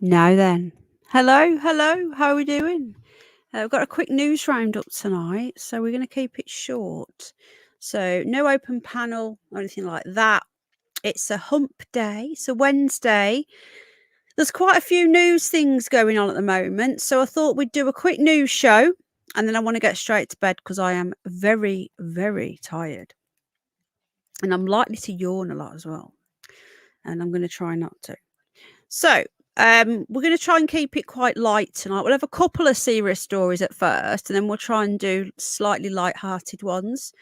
Now then, hello, how are we doing? We've got a quick news roundup tonight, so we're going to keep it short. So, no open panel or anything like that. It's a hump day, it's a Wednesday. There's quite a few news things going on at the moment, so I thought we'd do a quick news show and then I want to get straight to bed because I am very, very tired. And I'm likely to yawn a lot as well. And I'm going to try not to. So, we're going to try and keep it quite light tonight. We'll have a couple of serious stories at first, and then we'll try and do slightly light-hearted ones.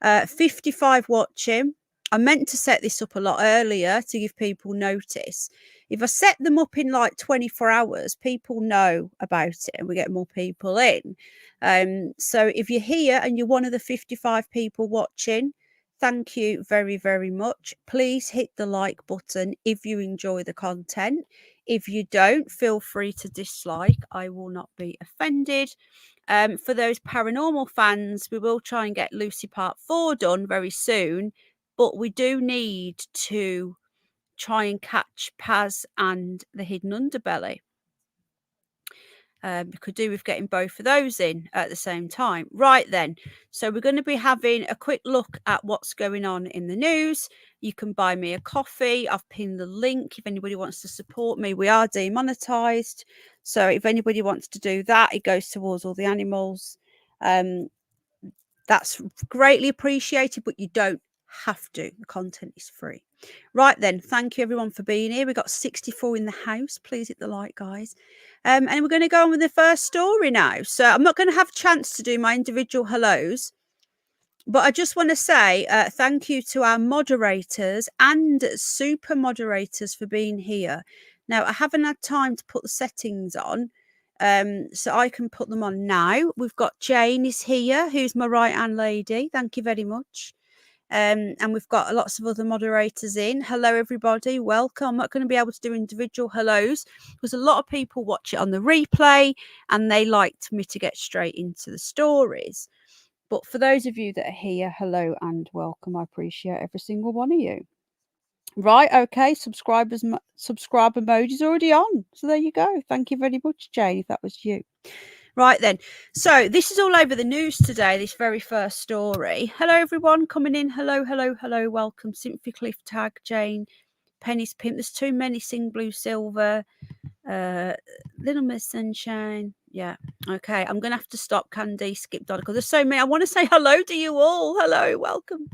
55 watching. I meant to set this up a lot earlier to give people notice. If I set them up in like 24 hours, people know about it and we get more people in. So if you're here and you're one of the 55 people watching, thank you very, very much. Please hit the like button if you enjoy the content. If you don't, feel free to dislike. I will not be offended. For those paranormal fans, we will try and get Lucy Part 4 done very soon, but we do need to try and catch Paz and the Hidden Underbelly. We could do with getting both of those in at the same time. Right then, so we're going to be having a quick look at what's going on in the news. You can buy me a coffee. I've pinned the link if anybody wants to support me. We are demonetized, so if anybody wants to do that, it goes towards all the animals. That's greatly appreciated, but you don't have to. The content is free. Right then, thank you everyone for being here. We've got 64 in the house. Please hit the like, guys. And we're going to go on with the first story now. So I'm not going to have a chance to do my individual hellos, but I just want to say thank you to our moderators and super moderators for being here. Now, I haven't had time to put the settings on, so I can put them on now. We've got Jane is here, who's my right-hand lady. Thank you very much. And we've got lots of other moderators in. Hello, everybody. Welcome. I'm not going to be able to do individual hellos because a lot of people watch it on the replay and they liked me to get straight into the stories. But for those of you that are here, hello and welcome. I appreciate every single one of you. Right, okay, subscribe emoji's already on. So there you go. Thank you very much, Jane, if that was you. Right then, so this is all over the news today, this very first story. Hello everyone coming in. Hello, welcome. Sympathy Cliff Tag, Jane, Penny's Pimp. There's too many. Sing Blue Silver, Little Miss Sunshine. Yeah, okay, I'm gonna have to stop. Candy, Skip Donna, because there's so many. I want to say hello to you all. Hello, welcome.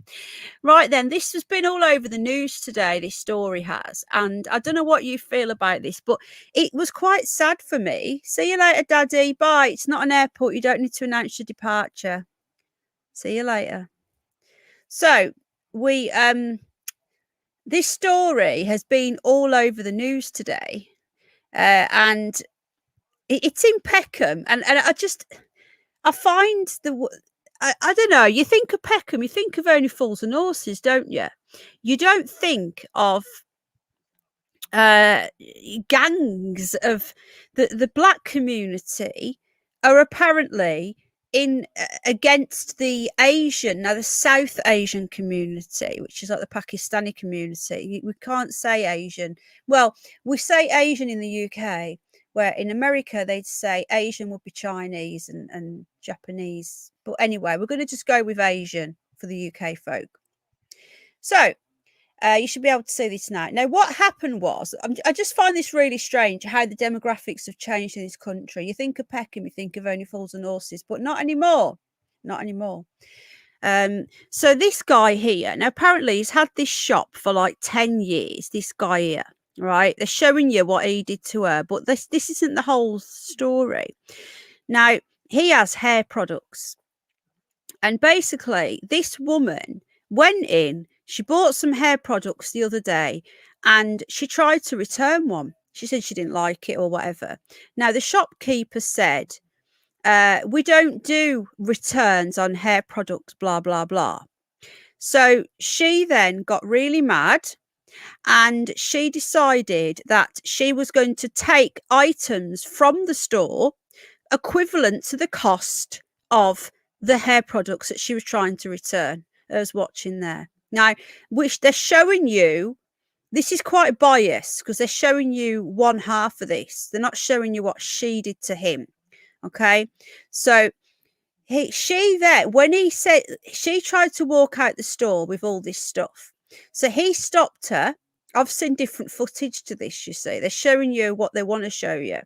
Right then, this has been all over the news today, this story has, and I don't know what you feel about this, but it was quite sad for me. See you later, Daddy. Bye. It's not an airport. You don't need to announce your departure. See you later. So we this story has been all over the news today, and it's in Peckham, and I find I don't know. You think of Peckham, you think of Only Fools and Horses, don't you? You don't think of gangs of the black community are apparently in against the Asian, now the South Asian community, which is like the Pakistani community. We can't say Asian. Well, we say Asian in the UK, where in America they'd say Asian would be Chinese and Japanese. But anyway, we're going to just go with Asian for the UK folk. So you should be able to see this now. Now, what happened was, I just find this really strange how the demographics have changed in this country. You think of Peckham, you think of Only Fools and Horses, but not anymore. Not anymore. So this guy here, now apparently he's had this shop for like 10 years, this guy here, right? They're showing you what he did to her, but this isn't the whole story. Now, he has hair products. And basically, this woman went in, she bought some hair products the other day and she tried to return one. She said she didn't like it or whatever. Now, the shopkeeper said, we don't do returns on hair products, blah, blah, blah. So she then got really mad and she decided that she was going to take items from the store equivalent to the cost of the hair products that she was trying to return. I was watching there. Now, which they're showing you this is quite biased because they're showing you one half of this. They're not showing you what she did to him. Okay, so she there when he said she tried to walk out the store with all this stuff, so he stopped her. I've seen different footage to this. You see, they're showing you what they want to show you.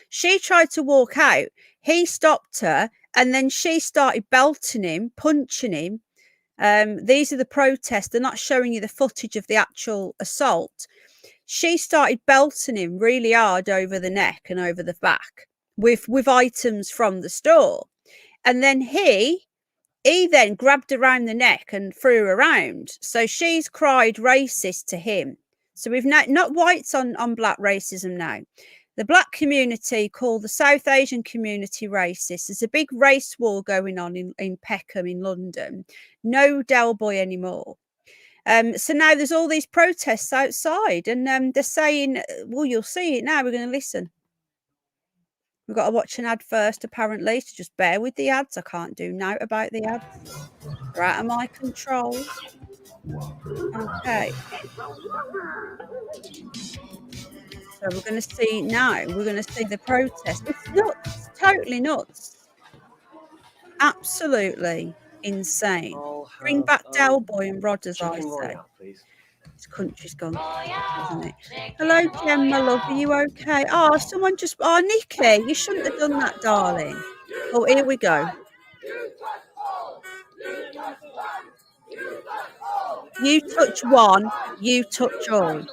She tried to walk out. He stopped her, and then she started belting him, punching him. These are the protests. They're not showing you the footage of the actual assault. She started belting him really hard over the neck and over the back with items from the store. And then he then grabbed around the neck and threw her around. So she's cried racist to him. So we've not whites on black racism now. The black community call the South Asian community racist. There's a big race war going on in Peckham in London. No Del Boy anymore. So now there's all these protests outside, and they're saying, well, you'll see it now. We're going to listen. We've got to watch an ad first, apparently, so just bear with the ads. I can't do now about the ads. They're out of my control. Okay. So we're going to see now. We're going to see the protest. It's nuts. Totally nuts. Absolutely insane. Bring back Del Boy and Rod, as I say. This country's gone, isn't it? Hello, Jem, my love. Are you okay? Oh, someone just... Oh, Nikki, you shouldn't have done that, darling. Oh, here we go. You touch one, you touch all.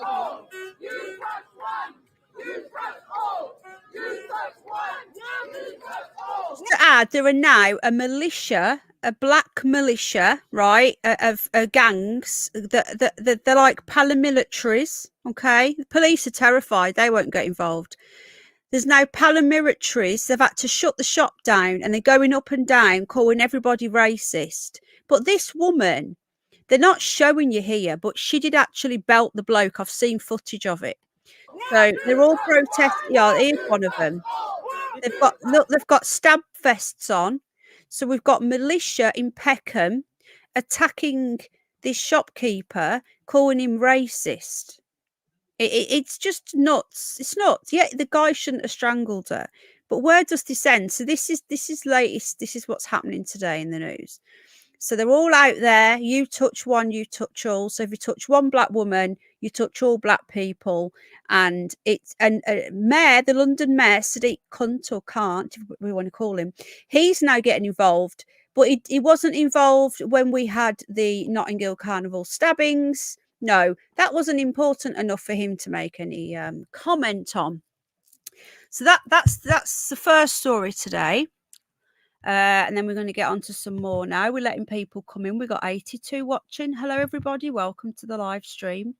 To add, there are now a militia, a black militia, right, of gangs that they're like paramilitaries. Okay, the police are terrified; they won't get involved. There's now paramilitaries. They've had to shut the shop down, and they're going up and down, calling everybody racist. But this woman, they're not showing you here, but she did actually belt the bloke. I've seen footage of it. So they're all protesting. Yeah, here's one of them. They've got stab vests on. So we've got militia in Peckham attacking this shopkeeper, calling him racist. It's just nuts. It's nuts. Yeah, the guy shouldn't have strangled her. But where does this end? So this is latest. This is what's happening today in the news. So they're all out there. You touch one, you touch all. So if you touch one black woman, you touch all black people. And it's mayor, the London mayor, Sadiq Cunt or Can't, if we want to call him, he's now getting involved. But he wasn't involved when we had the Notting Hill Carnival stabbings. No, that wasn't important enough for him to make any comment on. So that's the first story today. And then we're going to get on to some more now. We're letting people come in. We've got 82 watching. Hello, everybody. Welcome to the live stream.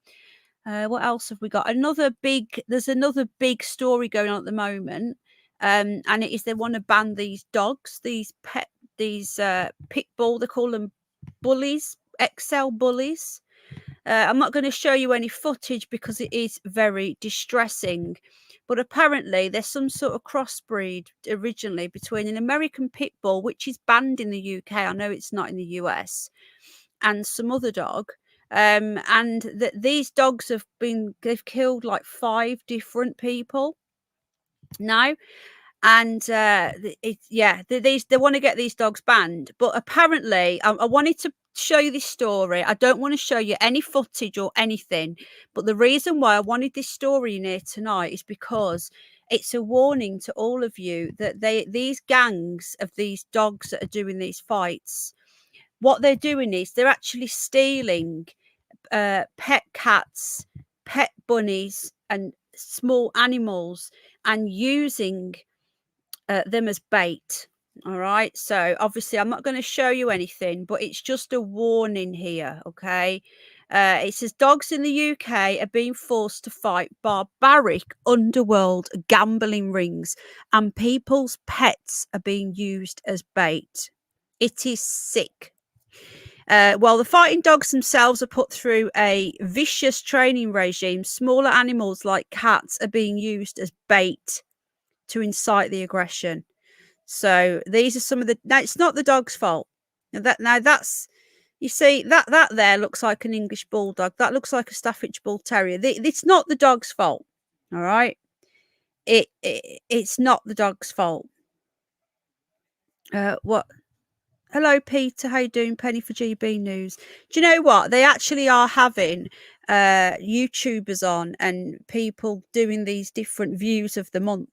What else have we got? There's another big story going on at the moment. And it is they want to ban these dogs, these pit bull, they call them bullies, XL bullies. I'm not going to show you any footage because it is very distressing. But apparently there's some sort of crossbreed originally between an American pit bull, which is banned in the UK. I know it's not in the US, and some other dog. And these dogs they've killed like 5 different people now. And they want to get these dogs banned. But apparently I wanted to show you this story. I don't want to show you any footage or anything, but the reason why I wanted this story in here tonight is because it's a warning to all of you that these gangs of these dogs that are doing these fights, what they're doing is they're actually stealing pet cats, pet bunnies and small animals and using them as bait. All right, so obviously I'm not going to show you anything, but it's just a warning here. Okay, it says dogs in the UK are being forced to fight barbaric underworld gambling rings and people's pets are being used as bait. It is sick. While the fighting dogs themselves are put through a vicious training regime, smaller animals like cats are being used as bait to incite the aggression. So these are some of the... Now, it's not the dog's fault. That's You see, that there looks like an English bulldog. That looks like a Staffordshire Bull Terrier. It's not the dog's fault. All right. It's not the dog's fault. What? Hello, Peter. How you doing? Penny for GB News. Do you know what? They actually are having YouTubers on and people doing these different views of the month.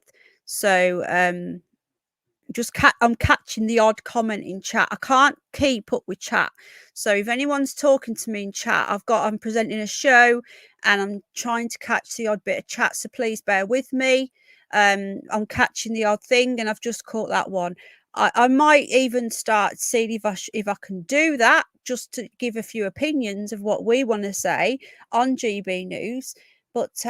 So I'm catching the odd comment in chat. I can't keep up with chat. So if anyone's talking to me in chat, I'm presenting a show and I'm trying to catch the odd bit of chat. So please bear with me. I'm catching the odd thing and I've just caught that one. I might even start seeing if I can do that, just to give a few opinions of what we want to say on GB News. But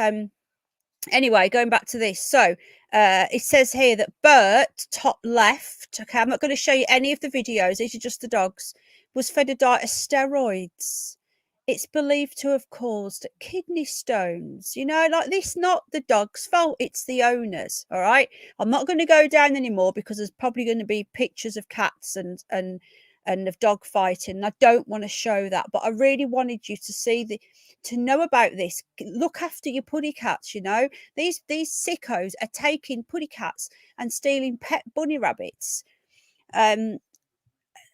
anyway, going back to this. So it says here that Bert, top left, okay, I'm not going to show you any of the videos, these are just the dogs, was fed a diet of steroids. It's believed to have caused kidney stones. You know, like, this not the dog's fault, it's the owners. All right, I'm not going to go down anymore because there's probably going to be pictures of cats and of dog fighting. I don't want to show that, but I really wanted you to see to know about this. Look after your putty cats. You know, these sickos are taking putty cats and stealing pet bunny rabbits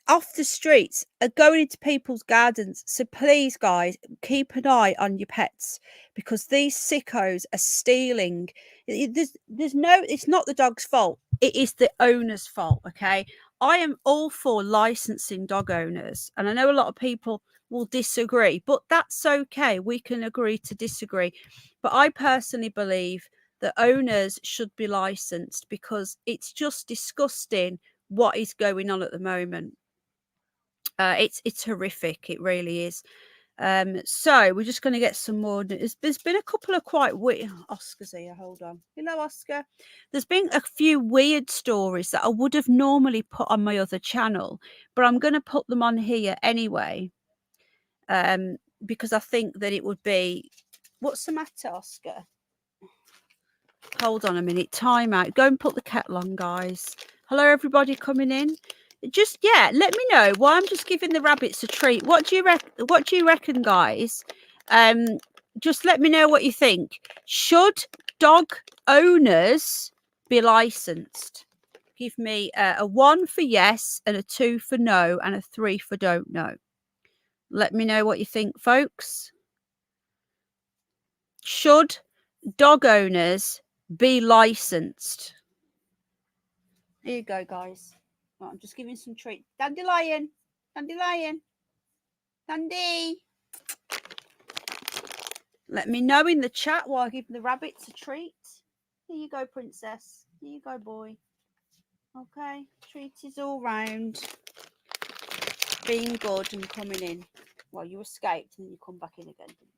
off the streets, are going into people's gardens. So please, guys, keep an eye on your pets, because these sickos are stealing. It's not the dog's fault, it is the owner's fault. Okay, I am all for licensing dog owners, and I know a lot of people will disagree, but that's okay. We can agree to disagree. But I personally believe that owners should be licensed, because it's just disgusting what is going on at the moment. It's horrific, it really is. So we're just going to get some more. There's been a couple of quite weird. Oscar's here, hold on. Hello, Oscar. There's been a few weird stories that I would have normally put on my other channel, but I'm going to put them on here anyway, because I think that it would be. What's the matter, Oscar? Hold on a minute. Time out. Go and put the kettle on, guys. Hello, everybody coming in. Just, yeah, let me know why I'm just giving the rabbits a treat. What do you reckon, guys? Just let me know what you think. Should dog owners be licensed? Give me a 1 for yes, and a 2 for no, and a 3 for don't know. Let me know what you think, folks. Should dog owners be licensed? Here you go, guys. Right, I'm just giving some treat. Dandelion. Dandy. Let me know in the chat while I give the rabbits a treat. Here you go, princess. Here you go, boy. Okay, treat is all round. Being good and coming in. Well, you escaped and you come back in again, didn't you?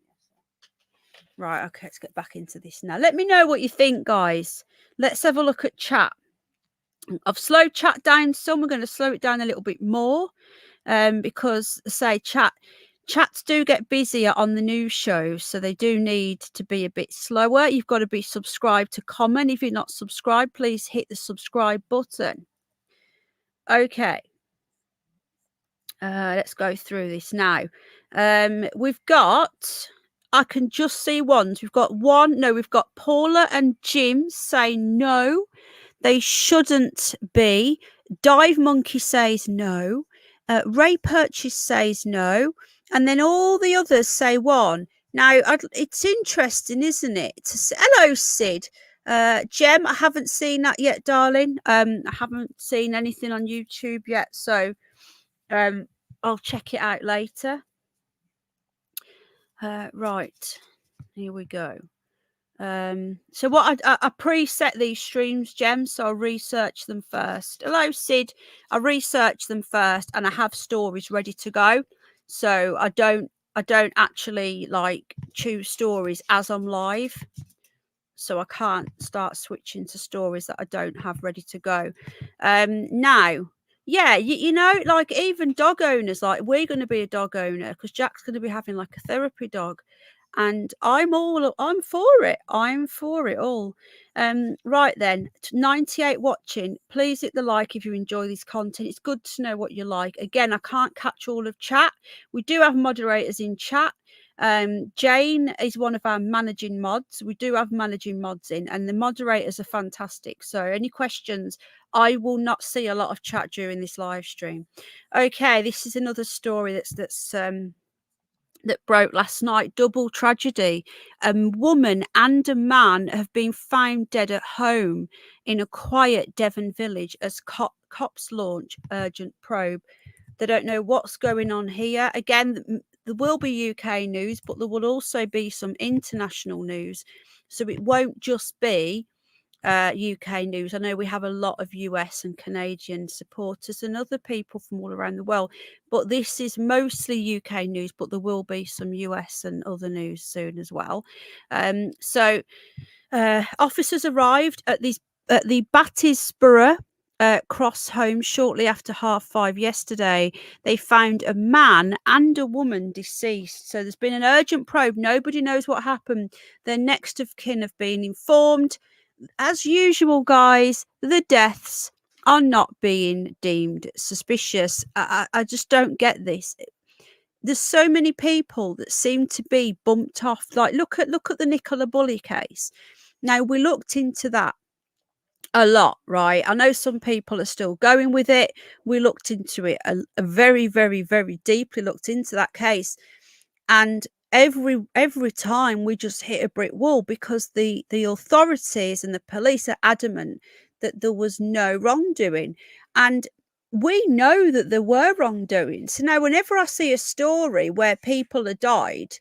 Right, okay, let's get back into this now. Let me know what you think, guys. Let's have a look at chat. I've slowed chat down some. We're going to slow it down a little bit more, because, say, chats do get busier on the news shows, so they do need to be a bit slower. You've got to be subscribed to comment. If you're not subscribed, please hit the subscribe button. Okay. Let's go through this now. We've got, I can just see ones. We've got Paula and Jim say no, they shouldn't be. Dive Monkey says no. Ray Purchase says no. And then all the others say one. Now, it's interesting, isn't it? Hello, Sid. Jem, I haven't seen that yet, darling. I haven't seen anything on YouTube yet, so I'll check it out later. Right, here we go. So what I preset these streams, Jem, so I research them first. Hello, Sid. I research them first, and I have stories ready to go. So I don't actually like choose stories as I'm live. So I can't start switching to stories that I don't have ready to go. Now, yeah, you know, like, even dog owners, like, we're going to be a dog owner because Jack's going to be having like a therapy dog. and I'm for it. I'm for it all. Right then, 98 watching. Please hit the like if you enjoy this content. It's good to know what you like. Again, I can't catch all of chat. We do have moderators in chat. Jane is one of our managing mods. We do have managing mods in, and the moderators are fantastic. So any questions, I will not see a lot of chat during this live stream. Okay, this is another story that broke last night. Double tragedy. A woman and a man have been found dead at home in a quiet Devon village as cops launch urgent probe. They don't know what's going on here. Again, there will be UK news, but there will also be some international news. So it won't just be UK news. I know we have a lot of US and Canadian supporters and other people from all around the world, but this is mostly UK news, but there will be some US and other news soon as well. Officers arrived at the Battisborough Cross home shortly after 5:30 yesterday. They found a man and a woman deceased. So there's been an urgent probe. Nobody knows what happened. Their next of kin have been informed. As usual, guys, the deaths are not being deemed suspicious. I just don't get this. There's so many people that seem to be bumped off. Like look at the Nicola Bully case. Now we looked into that a lot, right? I know some people are still going with it. We looked into it a very, very, very deeply looked into that case. And every time we just hit a brick wall because the authorities and the police are adamant that there was no wrongdoing, and we know that there were wrongdoing. So now whenever I see a story where people have died,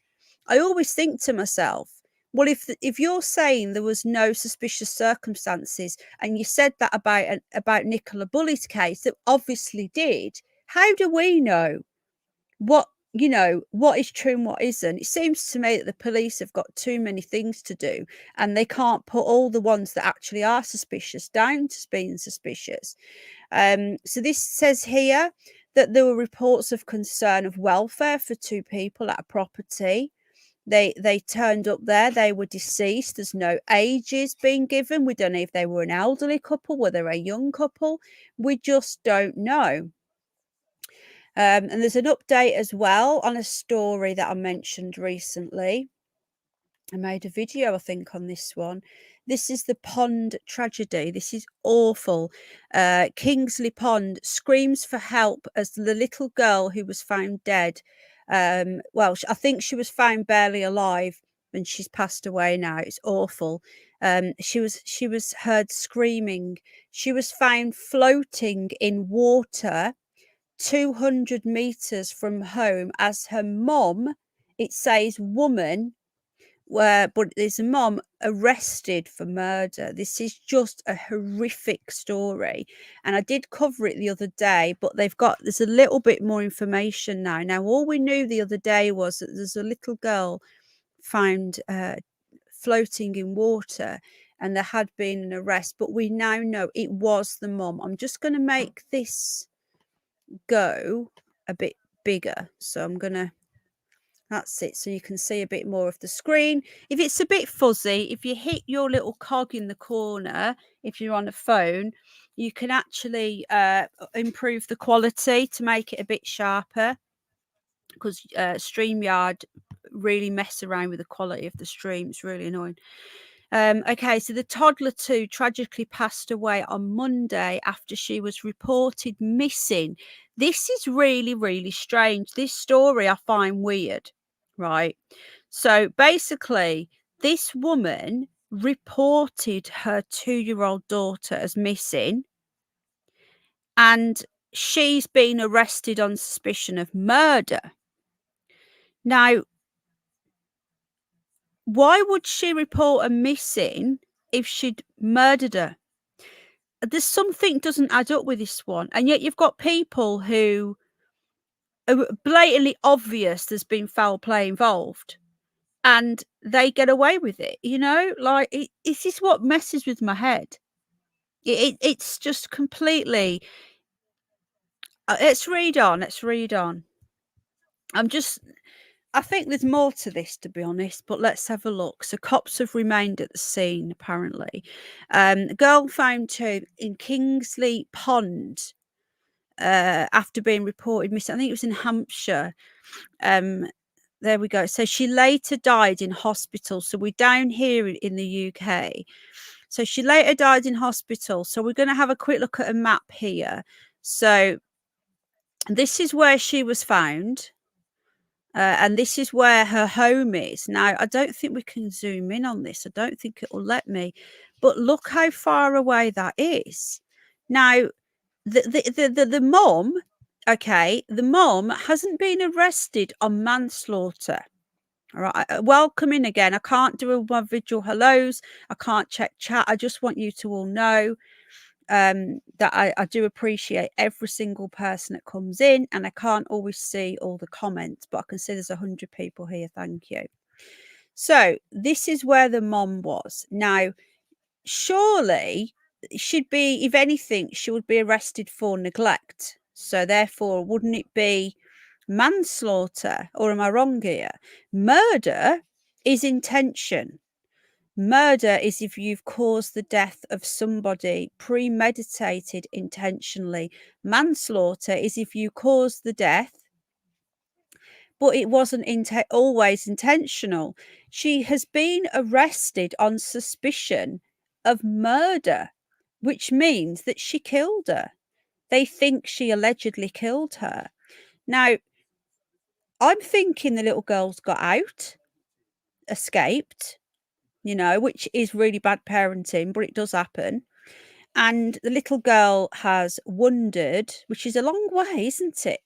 I always think to myself, well, if you're saying there was no suspicious circumstances and you said that about Nicola Bully's case that obviously did, how do we know what what is true and what isn't? It seems to me that the police have got too many things to do and they can't put all the ones that actually are suspicious down to being suspicious. So this says here that there were reports of concern of welfare for two people at a property. They turned up there. They were deceased. There's no ages being given. We don't know if they were an elderly couple, whether a young couple. We just don't know. And there's an update as well on a story that I mentioned recently. I made a video, I think, on this one. This is the pond tragedy. This is awful. Kingsley Pond screams for help as the little girl who was found dead. Well, I think she was found barely alive and she's passed away now. It's awful. She was heard screaming. She was found floating in water 200 meters from home as her mom, it says woman, but there's a mom arrested for murder. This is just a horrific story, and I did cover it the other day, but there's a little bit more information now. All we knew the other day was that there's a little girl found floating in water and there had been an arrest, but we now know it was the mom. I'm just going to make this go a bit bigger, so I'm gonna, that's it, so you can see a bit more of the screen. If it's a bit fuzzy, if you hit your little cog in the corner, if you're on a phone, you can actually improve the quality to make it a bit sharper, because StreamYard really mess around with the quality of the stream. It's really annoying. Okay, so the toddler 2 tragically passed away on Monday after she was reported missing. This is really, really strange. This story I find weird, right? So basically, this woman reported her 2-year-old daughter as missing, and she's been arrested on suspicion of murder. Now, why would she report her missing if she'd murdered her? There's something doesn't add up with this one, and yet you've got people who are blatantly obvious there's been foul play involved, and they get away with it. Like this is what messes with my head. It's just completely. Let's read on. I'm just. I think there's more to this, to be honest, but let's have a look. So cops have remained at the scene, apparently. A girl found in Kingsley Pond after being reported missing. I think it was in Hampshire. There we go. So she later died in hospital. So we're down here in the UK. So she later died in hospital. So we're going to have a quick look at a map here. So this is where she was found. And this is where her home is. Now, I don't think we can zoom in on this. I don't think it will let me. But look how far away that is. Now, the mum, okay, the mum hasn't been arrested on manslaughter. All right, welcome in again. I can't do my visual hellos. I can't check chat. I just want you to all know that I do appreciate every single person that comes in, and I can't always see all the comments, but I can see there's 100 people here. Thank you. So this is where the mom was. Now, surely she'd be, if anything, she would be arrested for neglect. So therefore, wouldn't it be manslaughter? Or am I wrong here? Murder is intention. Murder is if you've caused the death of somebody, premeditated intentionally. Manslaughter is if you caused the death, but it wasn't always intentional. She has been arrested on suspicion of murder, which means that she killed her. They think she allegedly killed her. Now, I'm thinking the little girl's got out, escaped, which is really bad parenting, but it does happen. And the little girl has wandered, which is a long way, isn't it?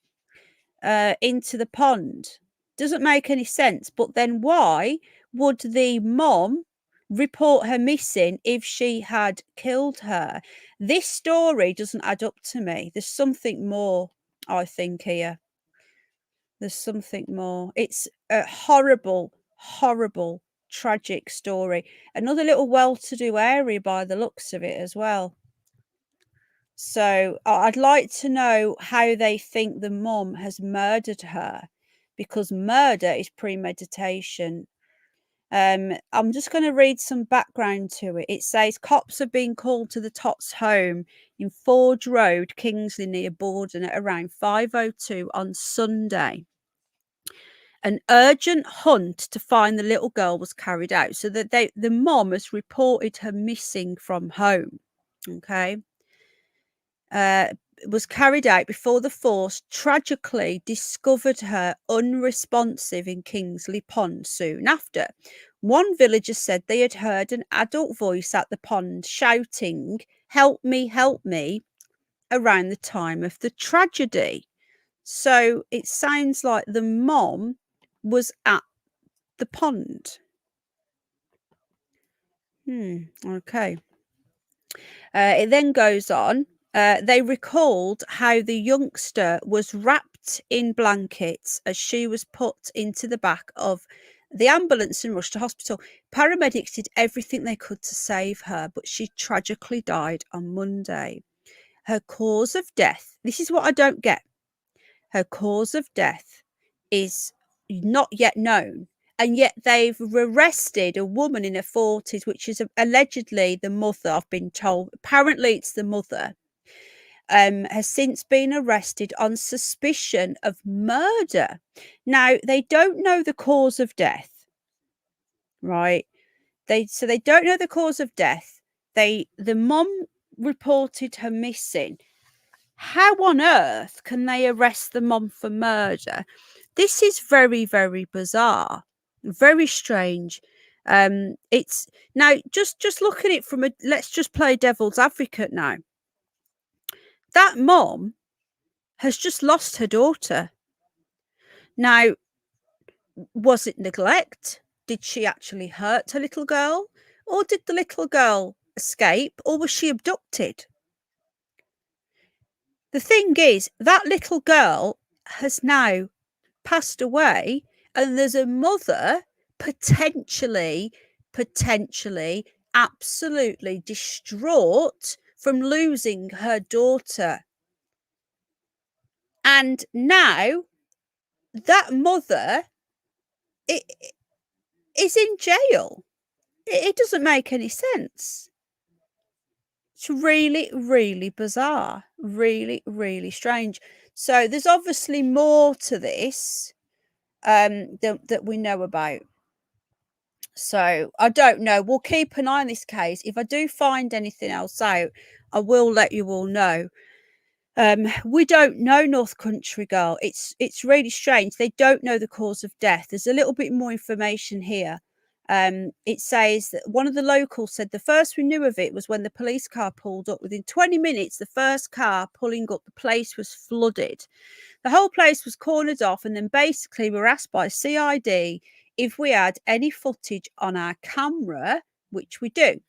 Into the pond. Doesn't make any sense. But then why would the mom report her missing if she had killed her? This story doesn't add up to me. There's something more, I think, here. There's something more. It's a horrible, horrible, tragic story. Another little well-to-do area by the looks of it as well. So I'd like to know how they think the mum has murdered her, because murder is premeditation. I'm just going to read some background to it. It says cops have been called to the Tots home in Forge Road, Kingsley, near Borden, at around 5:02 on Sunday. An urgent hunt to find the little girl was carried out, so that the mom has reported her missing from home. Okay. Was carried out before the force tragically discovered her unresponsive in Kingsley Pond soon after. One villager said they had heard an adult voice at the pond shouting, help me, around the time of the tragedy. So it sounds like the mom was at the pond. Okay. It then goes on. They recalled how the youngster was wrapped in blankets as she was put into the back of the ambulance and rushed to hospital. Paramedics did everything they could to save her, but she tragically died on Monday. Her cause of death, this is what I don't get. Her cause of death is not yet known. And yet they've arrested a woman in her 40s, which is allegedly the mother, I've been told. Apparently it's the mother. Has since been arrested on suspicion of murder. Now, they don't know the cause of death, right? So they don't know the cause of death. The mum reported her missing. How on earth can they arrest the mum for murder? This is very, very bizarre, very strange. It's now just look at it from let's just play devil's advocate now. That mom has just lost her daughter. Now, was it neglect? Did she actually hurt her little girl? Or did the little girl escape? Or was she abducted? The thing is, that little girl has now passed away, and there's a mother potentially absolutely distraught from losing her daughter. And now that mother is in jail. It doesn't make any sense. It's really, really bizarre. Really, really strange. So there's obviously more to this that we know about. So I don't know. We'll keep an eye on this case. If I do find anything else out, I will let you all know. We don't know North Country Girl. It's really strange. They don't know the cause of death. There's a little bit more information here. It says that one of the locals said the first we knew of it was when the police car pulled up. Within 20 minutes, the first car pulling up, the place was flooded. The whole place was cornered off, and then basically we were asked by CID if we had any footage on our camera, which we do.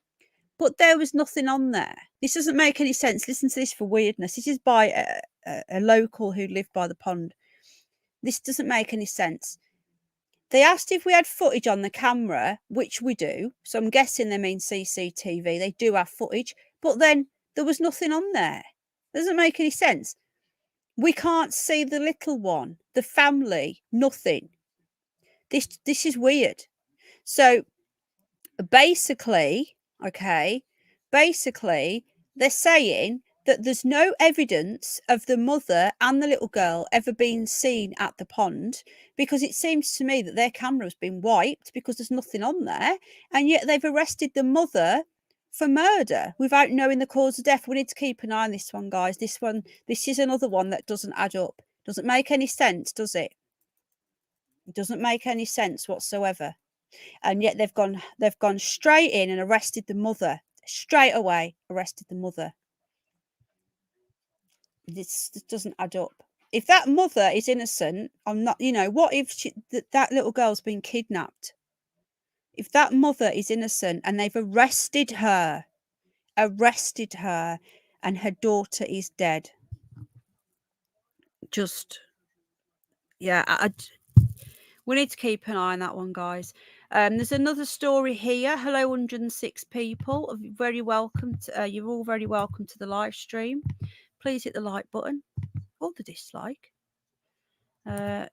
But there was nothing on there. This doesn't make any sense. Listen to this for weirdness. This is by a local who lived by the pond. This doesn't make any sense. They asked if we had footage on the camera, which we do. So I'm guessing they mean CCTV. They do have footage. But then there was nothing on there. Doesn't make any sense. We can't see the little one, the family, nothing. This is weird. So basically, they're saying that there's no evidence of the mother and the little girl ever being seen at the pond, because it seems to me that their camera has been wiped because there's nothing on there, and yet they've arrested the mother for murder without knowing the cause of death. We need to keep an eye on this one, guys. This is another one that doesn't add up. Doesn't make any sense, does it? It doesn't make any sense whatsoever. And yet they've gone straight in and arrested the mother. Straight away arrested the mother. This doesn't add up. If that mother is innocent, I'm not, what if that little girl's been kidnapped? If that mother is innocent and they've arrested her, and her daughter is dead. Just, yeah, we need to keep an eye on that one, guys. There's another story here. Hello, 106 people. Very welcome. You're all very welcome to the live stream. Please hit the like button or the dislike.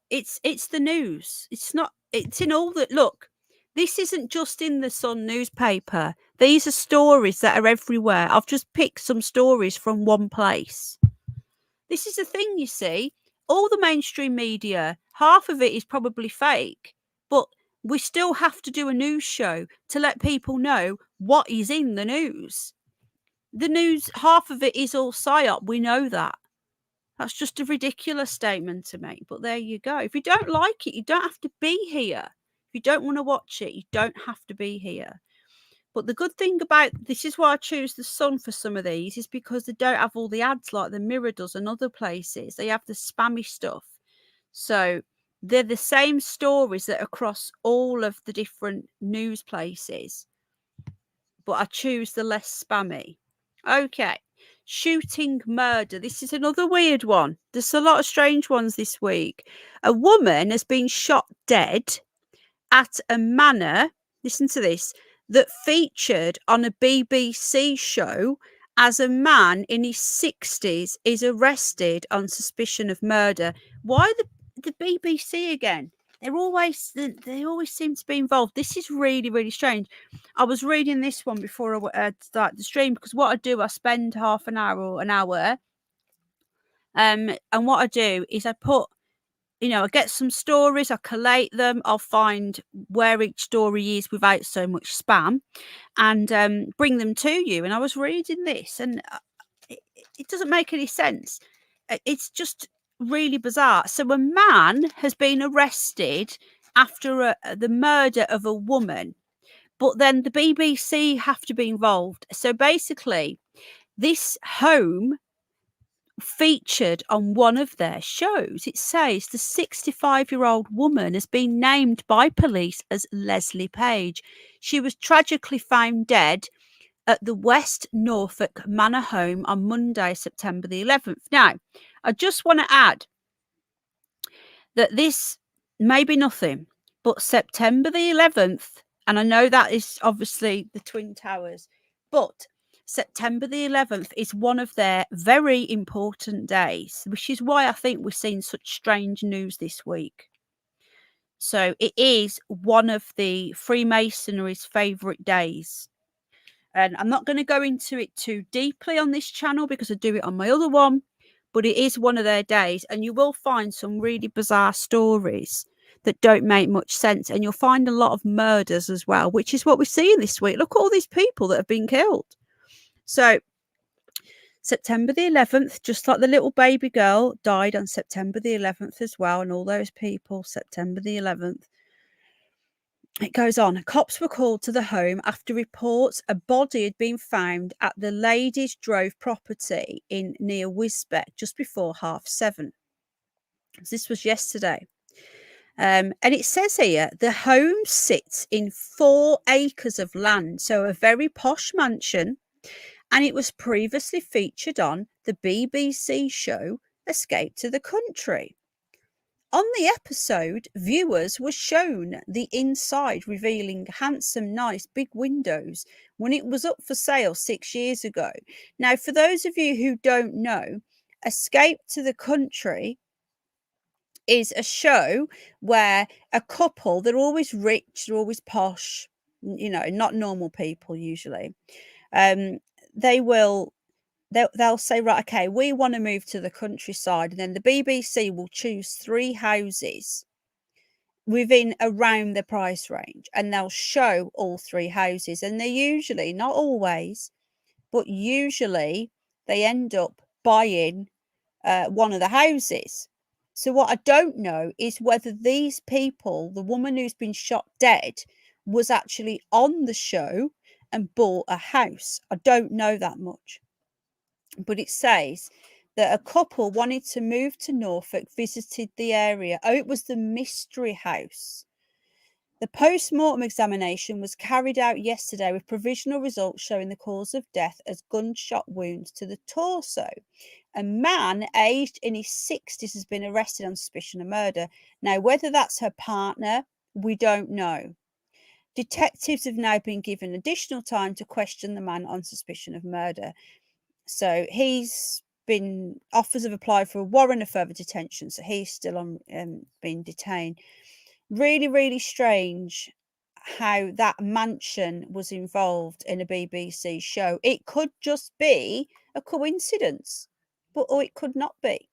It's the news. It's in all the look. This isn't just in the Sun newspaper. These are stories that are everywhere. I've just picked some stories from one place. This is the thing, you see. All the mainstream media, half of it is probably fake, but we still have to do a news show to let people know what is in the news. The news, half of it is all psyop. We know that. That's just a ridiculous statement to make, but there you go. If you don't like it, you don't have to be here. If you don't want to watch it, you don't have to be here. But the good thing about this is why I choose the Sun for some of these, is because they don't have all the ads like the Mirror does and other places. They have the spammy stuff. So they're the same stories that are across all of the different news places. But I choose the less spammy. Okay. Shooting murder. This is another weird one. There's a lot of strange ones this week. A woman has been shot dead at a manor. Listen to this. That featured on a BBC show as a man in his 60s is arrested on suspicion of murder. Why the BBC again? They always seem to be involved. This is really, really strange. I was reading this one before I start the stream, because what I do, I spend half an hour or an hour. And what I do is I put, I get some stories, I collate them, I'll find where each story is without so much spam, and bring them to you. And I was reading this, and it doesn't make any sense. It's just really bizarre. So a man has been arrested after the murder of a woman, but then the BBC have to be involved. So basically, this home featured on one of their shows. It says the 65-year-old woman has been named by police as Leslie Page. She was tragically found dead at the West Norfolk Manor home on Monday, September the 11th. Now, I just want to add that this may be nothing, but September the 11th, and I know that is obviously the Twin Towers, but September the 11th is one of their very important days, which is why I think we've seen such strange news this week. So it is one of the Freemasonry's favourite days. And I'm not going to go into it too deeply on this channel because I do it on my other one, but it is one of their days. And you will find some really bizarre stories that don't make much sense. And you'll find a lot of murders as well, which is what we're seeing this week. Look at all these people that have been killed. So September the 11th, just like the little baby girl died on September the 11th as well. And all those people, September the 11th. It goes on. Cops were called to the home after reports a body had been found at the Ladies Drove property in near Wisbech just before 7:30. This was yesterday. And it says here the home sits in 4 acres of land, so a very posh mansion, and it was previously featured on the BBC show Escape to the Country. On the episode, viewers were shown the inside, revealing handsome, nice big windows when it was up for sale 6 years ago. Now, for those of you who don't know, Escape to the Country is a show where a couple, they're always rich, they're always posh, you know, not normal people usually. They'll say, right, okay, we want to move to the countryside, and then the BBC will choose 3 houses within around the price range, and they'll show all 3 houses, and they're usually, not always, but usually they end up buying one of the houses. So what I don't know is whether these people, the woman who's been shot dead, was actually on the show and bought a house. I don't know that much. But it says that a couple wanted to move to Norfolk, visited the area. Oh, it was the mystery house. The post-mortem examination was carried out yesterday with provisional results showing the cause of death as gunshot wounds to the torso. A man aged in his 60s has been arrested on suspicion of murder. Now, whether that's her partner, we don't know. Detectives have now been given additional time to question the man on suspicion of murder. So he's been, offers have applied for a warrant of further detention. So he's still on being detained. Really, really strange how that mansion was involved in a BBC show. It could just be a coincidence, or it could not be.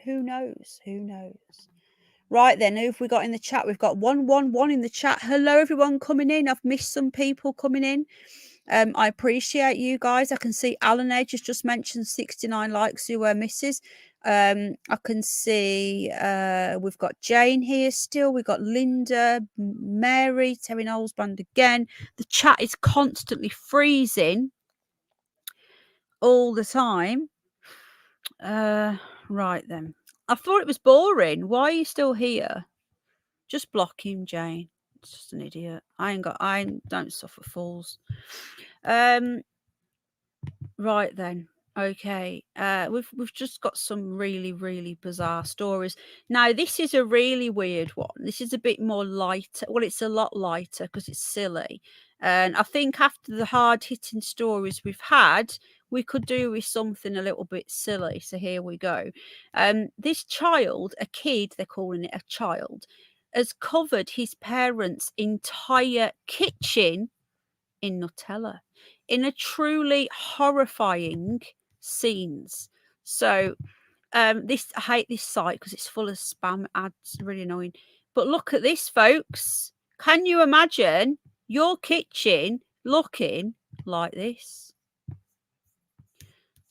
Who knows? Who knows? Right then, who have we got in the chat? We've got 111 in the chat. Hello, everyone coming in. I've missed some people coming in. I appreciate you guys. I can see Alan Edge has just mentioned 69 likes who were misses. I can see we've got Jane here still. We've got Linda, Mary, Terry Knowles-Band again. The chat is constantly freezing all the time. Right then. I thought it was boring. Why are you still here? Just block him, Jane. It's just an idiot. I don't suffer fools. Right then. Okay. We've just got some really, really bizarre stories. Now, this is a really weird one. This is a bit more lighter. Well, it's a lot lighter because it's silly. And I think after the hard-hitting stories we've had, we could do with something a little bit silly. So here we go. This child, a kid, they're calling it a child, has covered his parents' entire kitchen in Nutella in a truly horrifying scenes. So I hate this site because it's full of spam ads, really annoying. But look at this, folks. Can you imagine your kitchen looking like this?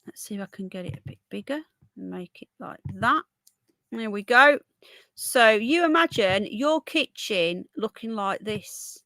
Let's see if I can get it a bit bigger and make it like that. There we go. So you imagine your kitchen looking like this.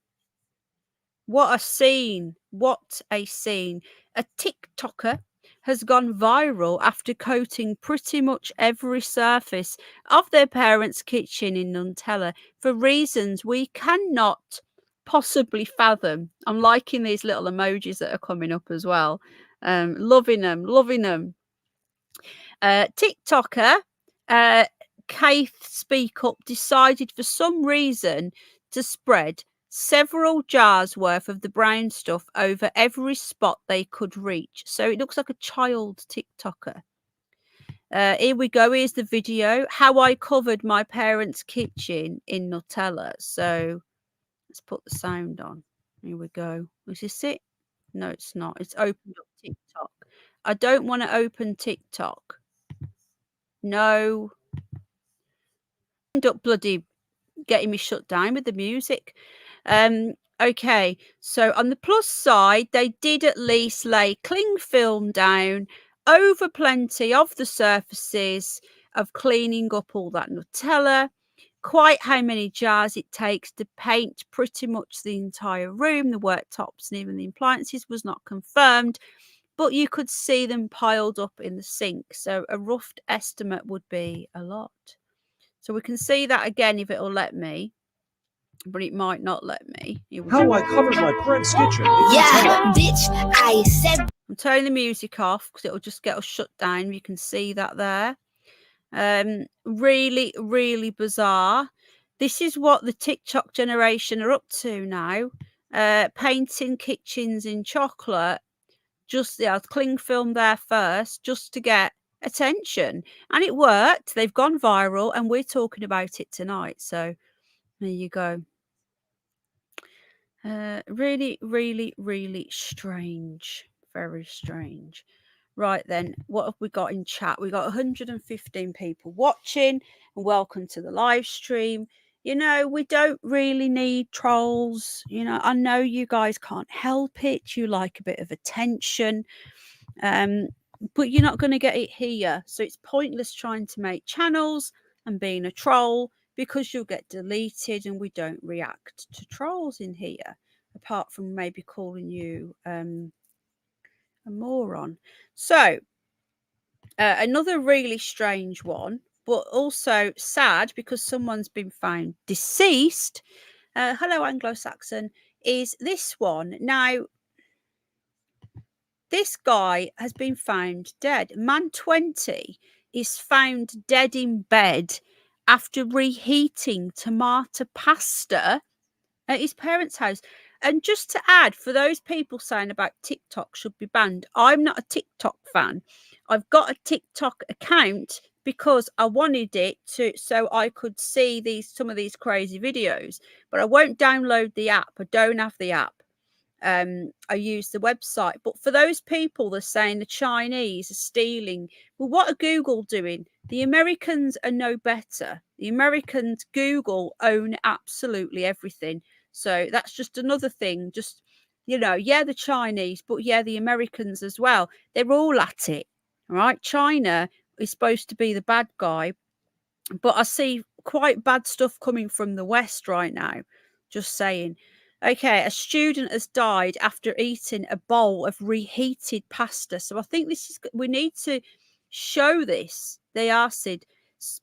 What a scene. What a scene. A TikToker has gone viral after coating pretty much every surface of their parents' kitchen in Nutella for reasons we cannot possibly fathom. I'm liking these little emojis that are coming up as well. Loving them, loving them. TikToker Keith Speak Up decided for some reason to spread several jars worth of the brown stuff over every spot they could reach. So it looks like a child TikToker. Here we go. Here's the video. How I covered my parents' kitchen in Nutella. So let's put the sound on. Here we go. Is this it? No, it's not. It's opened up TikTok. I don't want to open TikTok. No. End up bloody getting me shut down with the music. Okay, so on the plus side, they did at least lay cling film down over plenty of the surfaces of cleaning up all that Nutella. Quite how many jars it takes to paint pretty much the entire room, the worktops and even the appliances was not confirmed, but you could see them piled up in the sink. So a rough estimate would be a lot. So we can see that again if it'll let me, but it might not let me. How I covered my parents' kitchen. Yeah, bitch, I said. I'm turning the music off because it'll just get us shut down. You can see that there. Really, really bizarre. This is what the TikTok generation are up to now. Painting kitchens in chocolate. Just cling film there first, just to get attention, and it worked. They've gone viral, and we're talking about it tonight. So there you go. Really, really, really strange. Very strange. Right then, what have we got in chat? We got 115 people watching, and welcome to the live stream. You know, we don't really need trolls. You know, I know you guys can't help it. You like a bit of attention. But you're not going to get it here. So it's pointless trying to make channels and being a troll, because you'll get deleted, and we don't react to trolls in here, apart from maybe calling you a moron. So another really strange one, but also sad because someone's been found deceased. Hello, Anglo-Saxon. Is this one. Now, this guy has been found dead. Man 20 is found dead in bed after reheating tomato pasta at his parents' house. And just to add, for those people saying about TikTok should be banned, I'm not a TikTok fan. I've got a TikTok account because I wanted it to, so I could see some of these crazy videos, but I won't download the app. I don't have the app. I use the website. But for those people that are saying the Chinese are stealing, well, what are Google doing? The Americans are no better. The Americans, Google, own absolutely everything. So that's just another thing. Just, you know, yeah, the Chinese, but yeah, the Americans as well. They're all at it, right? China is supposed to be the bad guy, but I see quite bad stuff coming from the West right now. Just saying. Okay, a student has died after eating a bowl of reheated pasta. So I think we need to show this, the acid,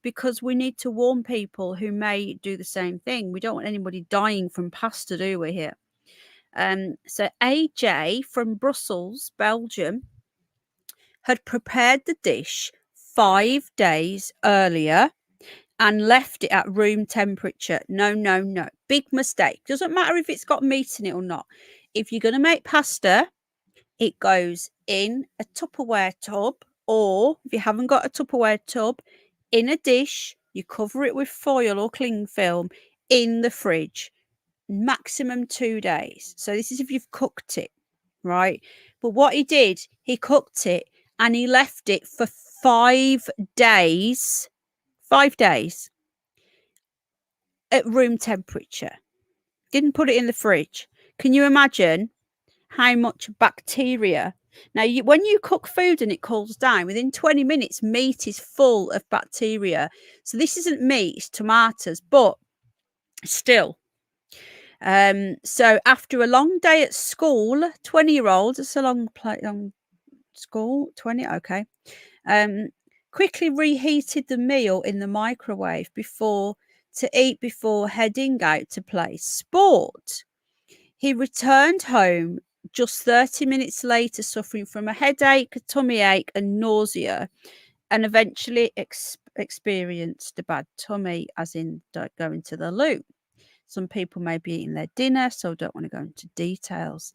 because we need to warn people who may do the same thing. We don't want anybody dying from pasta, do we here? So AJ from Brussels, Belgium, had prepared the dish 5 days earlier and left it at room temperature. No, no, no. Big mistake. Doesn't matter if it's got meat in it or not. If you're going to make pasta, it goes in a Tupperware tub, or if you haven't got a Tupperware tub, in a dish, you cover it with foil or cling film in the fridge. Maximum 2 days. So this is if you've cooked it, right? But what he did, he cooked it and he left it for 5 days. 5 days at room temperature. Didn't put it in the fridge. Can you imagine how much bacteria? Now, when you cook food and it cools down, within 20 minutes, meat is full of bacteria. So this isn't meat, it's tomatoes, but still. So after a long day at school, 20-year-old, it's a long school, 20, okay. Quickly reheated the meal in the microwave to eat before heading out to play sport. He returned home just 30 minutes later, suffering from a headache, a tummy ache, and nausea, and eventually experienced a bad tummy, as in going to the loo. Some people may be eating their dinner, so don't want to go into details.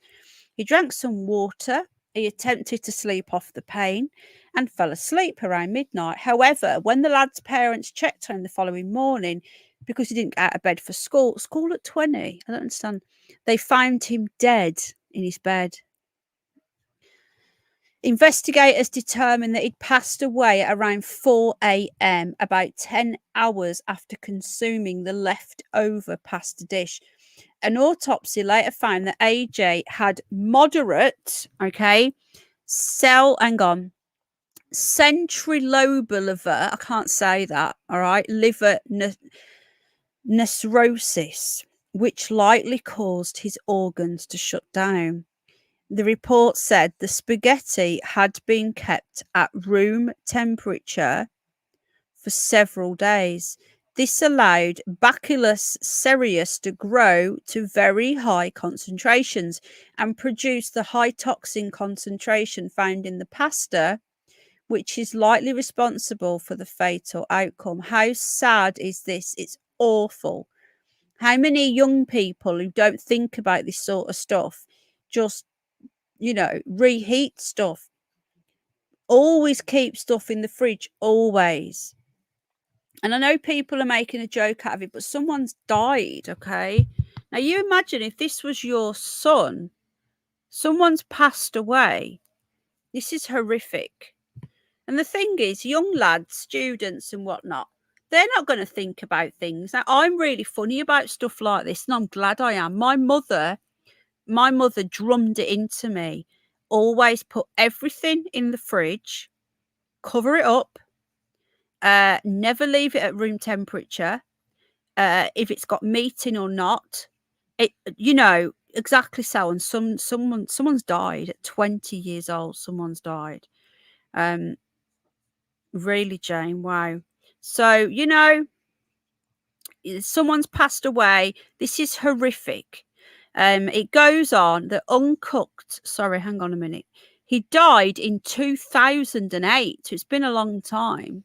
He drank some water. He attempted to sleep off the pain and fell asleep around midnight. However, when the lad's parents checked on him the following morning, because he didn't get out of bed for school at 20, I don't understand, they found him dead in his bed. Investigators determined that he'd passed away at around 4 a.m., about 10 hours after consuming the leftover pasta dish. An autopsy later found that AJ had moderate, centrilobar liver, I can't say that, all right, liver necrosis, which likely caused his organs to shut down. The report said the spaghetti had been kept at room temperature for several days. This allowed Bacillus cereus to grow to very high concentrations and produce the high toxin concentration found in the pasta, which is likely responsible for the fatal outcome. How sad is this? It's awful. How many young people who don't think about this sort of stuff just reheat stuff, always keep stuff in the fridge, always. And I know people are making a joke out of it, but someone's died. Now you imagine if this was your son, someone's passed away. This is horrific. And the thing is, young lads, students and whatnot, they're not going to think about things. Now, I'm really funny about stuff like this, and I'm glad I am. My mother drummed it into me. Always put everything in the fridge, cover it up, never leave it at room temperature. If it's got meat in or not, exactly so. And someone's died at 20 years old. Someone's died. Really, Jane. Wow. So someone's passed away. This is horrific. It goes on that uncooked. Sorry, hang on a minute. He died in 2008. So it's been a long time.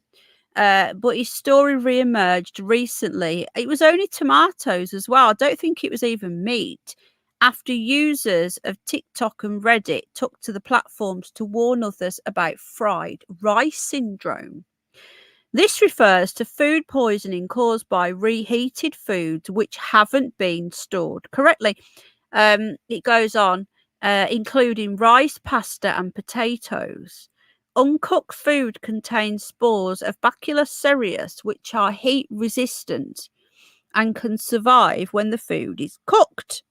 But his story re-emerged recently. It was only tomatoes as well. I don't think it was even meat. After users of TikTok and Reddit took to the platforms to warn others about fried rice syndrome. This refers to food poisoning caused by reheated foods which haven't been stored correctly. It goes on, including rice, pasta, and potatoes. Uncooked food contains spores of Bacillus cereus, which are heat resistant and can survive when the food is cooked.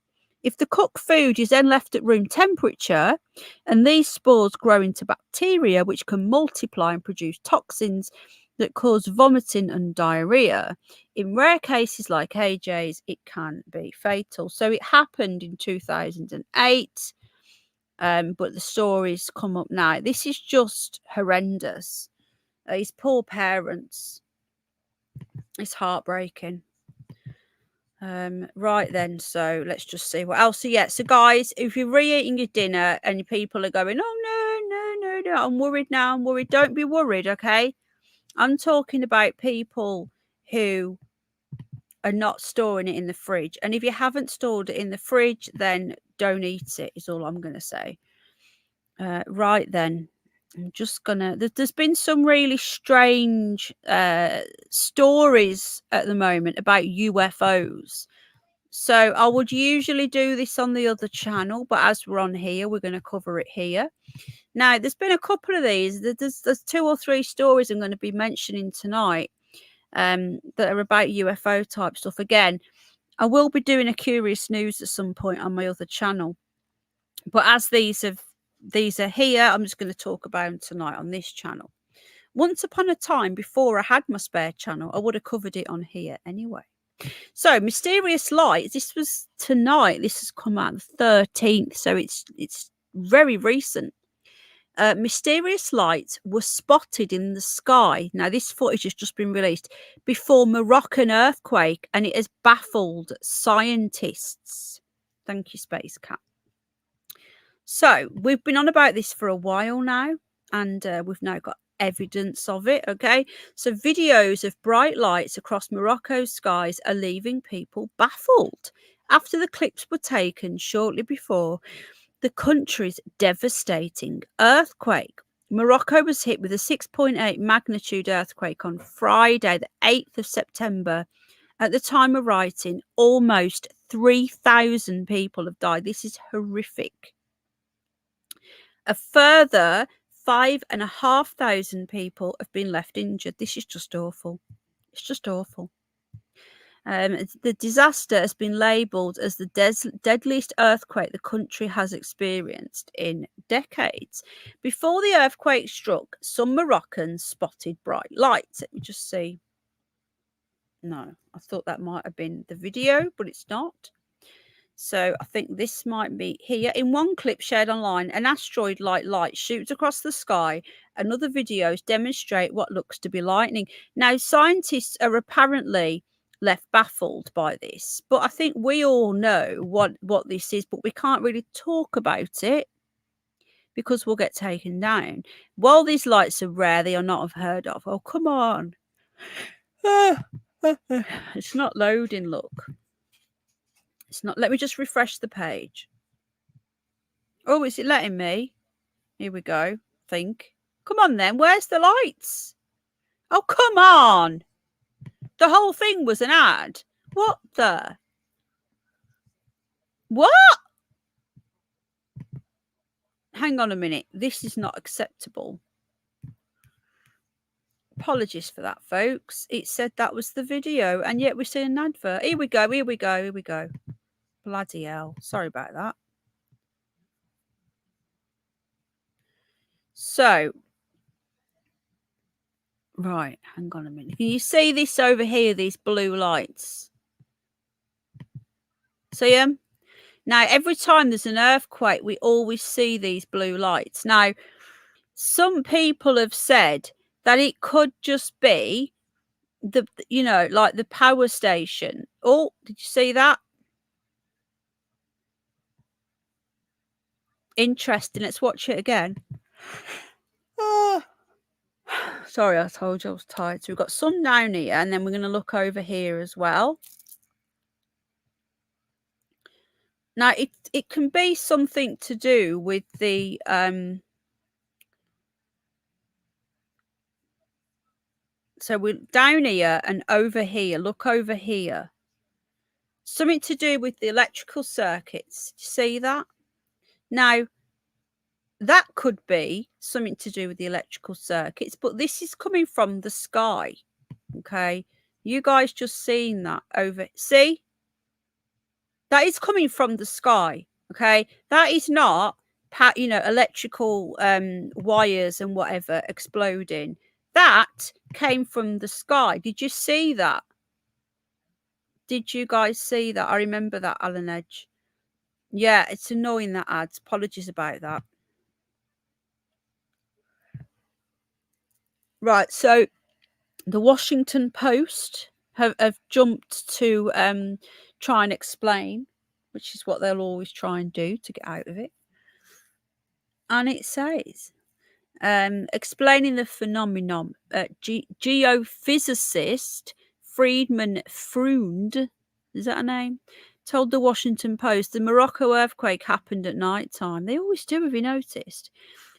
If the cooked food is then left at room temperature, and these spores grow into bacteria, which can multiply and produce toxins that cause vomiting and diarrhea. In rare cases like AJ's, it can be fatal. So it happened in 2008, but the stories come up now. This is just horrendous. His poor parents. It's heartbreaking. Right then, so let's just see what else. So guys, if you're re-eating your dinner and your people are going, oh no, I'm worried now, I'm worried. Don't be worried, okay? I'm talking about people who are not storing it in the fridge. And if you haven't stored it in the fridge, then don't eat it, is all I'm going to say. Right then, I'm just gonna, there's been some really strange stories at the moment about UFOs. So I would usually do this on the other channel, but as we're on here, we're going to cover it here. Now, there's been a couple of these. There's 2 or 3 stories I'm going to be mentioning tonight that are about UFO type stuff. Again, I will be doing a Curious News at some point on my other channel. But as these are here, I'm just going to talk about them tonight on this channel. Once upon a time, before I had my spare channel, I would have covered it on here anyway. So, Mysterious Lights, this was tonight. This has come out the 13th, so it's very recent. Mysterious lights were spotted in the sky. Now, this footage has just been released before Moroccan earthquake, and it has baffled scientists. Thank you, Space Cat. So, we've been on about this for a while now, and we've now got evidence of it, okay? So, videos of bright lights across Morocco's skies are leaving people baffled. After the clips were taken shortly before The country's devastating earthquake. Morocco was hit with a 6.8 magnitude earthquake on Friday, the 8th of September. At the time of writing, almost 3,000 people have died. This is horrific. A further 5,500 people have been left injured. This is just awful. It's just awful. The disaster has been labelled as the deadliest earthquake the country has experienced in decades. Before the earthquake struck, some Moroccans spotted bright lights. Let me just see. No, I thought that might have been the video, but it's not. So I think this might be here. In one clip shared online, an asteroid-like light shoots across the sky, and other videos demonstrate what looks to be lightning. Now, scientists are apparently left baffled by this, but I think we all know what this is, but we can't really talk about it because we'll get taken down. While these lights are rare, they are not heard of. Oh, come on. It's not loading, look. It's not. Let me just refresh the page. Oh, is it letting me? Here we go. Think. Come on then. Where's the lights? Oh, come on. The whole thing was an ad. What the? What? Hang on a minute. This is not acceptable. Apologies for that, folks. It said that was the video, and yet we're seeing an advert. Here we go. Here we go. Here we go. Bloody hell. Sorry about that. So, right, hang on a minute. Can you see this over here, these blue lights? See them? Now, every time there's an earthquake, we always see these blue lights. Now, some people have said that it could just be the, like the power station. Oh, did you see that? Interesting. Let's watch it again. Oh. Sorry, I told you I was tired. So we've got some down here, and then we're going to look over here as well. Now, it can be something to do with the so we're down here and over here. Look over here. Something to do with the electrical circuits. Do you see that? Now, that could be something to do with the electrical circuits, but this is coming from the sky. Okay, you guys just seen that over. See, that is coming from the sky. Okay, that is not electrical wires and whatever exploding. That came from the sky. Did you see that? Did you guys see that? I remember that, Alan Edge. Yeah, it's annoying, that ads. Apologies about that. Right, so the Washington Post have jumped to try and explain, which is what they'll always try and do to get out of it. And it says, explaining the phenomenon, geophysicist Friedman Freund, is that a name? Told the Washington Post the Morocco earthquake happened at night time. They always do, have you noticed?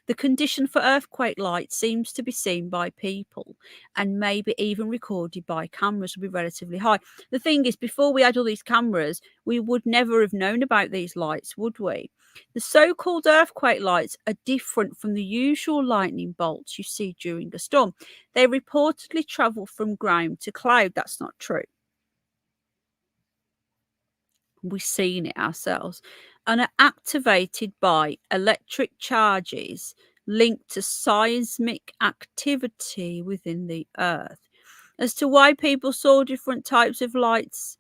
The condition for earthquake light seems to be seen by people and maybe even recorded by cameras will be relatively high. The thing is, before we had all these cameras, we would never have known about these lights, would we? The so-called earthquake lights are different from the usual lightning bolts you see during a storm. They reportedly travel from ground to cloud. That's not true. We've seen it ourselves, and are activated by electric charges linked to seismic activity within the earth. As to why people saw different types of lights,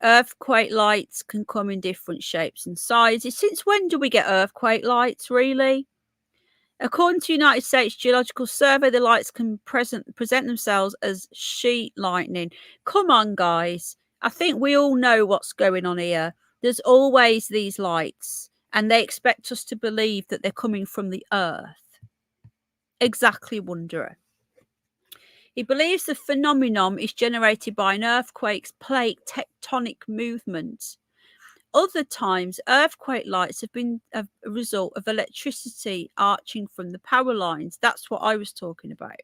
earthquake lights can come in different shapes and sizes. Since when do we get earthquake lights, really? According to United States Geological Survey, the lights can present themselves as sheet lightning. Come on, guys. I think we all know what's going on here. There's always these lights, and they expect us to believe that they're coming from the earth. Exactly, Wanderer. He believes the phenomenon is generated by an earthquake's plate tectonic movement. other times, earthquake lights have been a result of electricity arching from the power lines. That's what I was talking about.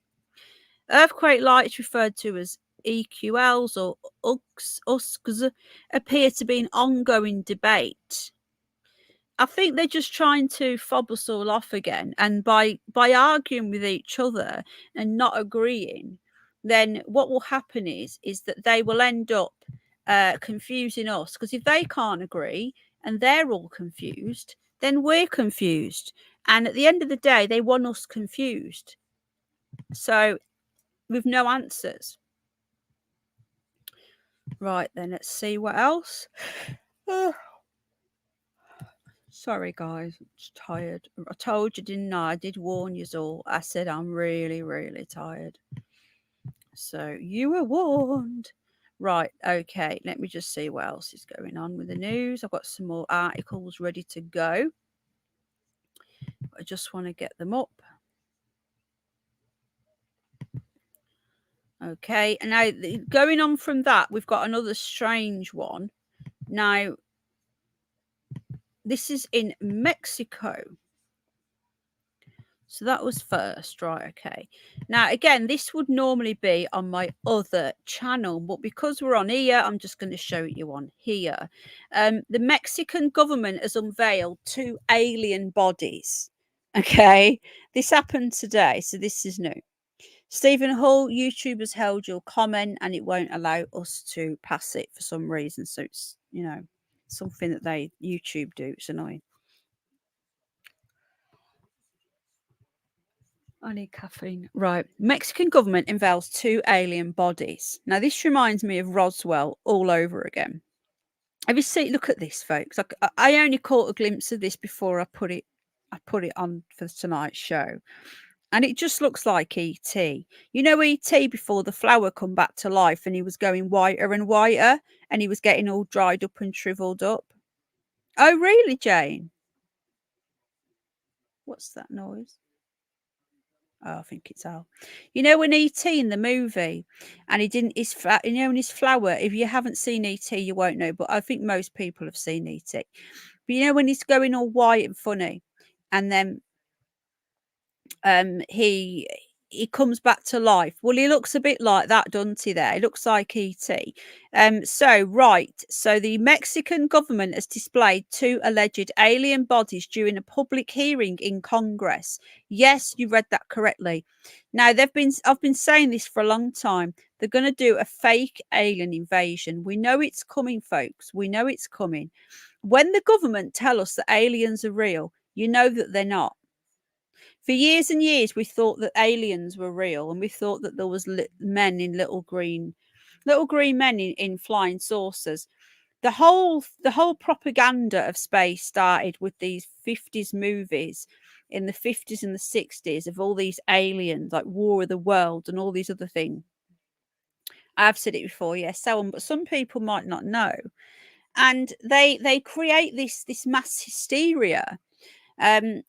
Earthquake lights, referred to as EQLs or USKs, appear to be an ongoing debate. I think they're just trying to fob us all off again, and by arguing with each other and not agreeing, then what will happen is that they will end up confusing us, because if they can't agree and they're all confused, then we're confused, and at the end of the day they want us confused, so with no answers. Right, then let's see what else. Sorry, guys, I'm just tired. I told you, didn't I? I did warn you all. I said I'm really, really tired. So you were warned. Right, okay. Let me just see what else is going on with the news. I've got some more articles ready to go. I just want to get them up. Okay, and now going on from that, we've got another strange one. Now, this is in Mexico. So that was first, right? Okay. Now, again, this would normally be on my other channel, but because we're on here, I'm just going to show you on here. The Mexican government has unveiled 2 alien bodies. Okay. This happened today, so this is new. Stephen Hall, YouTube has held your comment and it won't allow us to pass it for some reason. So it's, something that YouTube do. It's annoying. I need caffeine. Right. Mexican government unveils 2 alien bodies. Now, this reminds me of Roswell all over again. Have you seen? Look at this, folks. I only caught a glimpse of this before I put it on for tonight's show. And it just looks like E.T. You know E.T. before the flower come back to life and he was going whiter and whiter and he was getting all dried up and shriveled up? Oh, really, Jane? What's that noise? Oh, I think it's Al. You know, when E.T. in the movie, and he didn't, in his flower, if you haven't seen E.T., you won't know, but I think most people have seen E.T. But you know, when he's going all white and funny, and then he comes back to life. Well, he looks a bit like that, doesn't he? There, he looks like E.T. So the Mexican government has displayed 2 alleged alien bodies during a public hearing in Congress. Yes, you read that correctly. Now, I've been saying this for a long time. They're going to do a fake alien invasion. We know it's coming, folks. We know it's coming. When the government tell us that aliens are real, you know that they're not. For years and years, we thought that aliens were real, and we thought that there was men in little green men in flying saucers. The whole propaganda of space started with these 50s movies in the 50s and the 60s of all these aliens, like War of the World and all these other things. I've said it before, yes, so on, but some people might not know, and they create this mass hysteria, and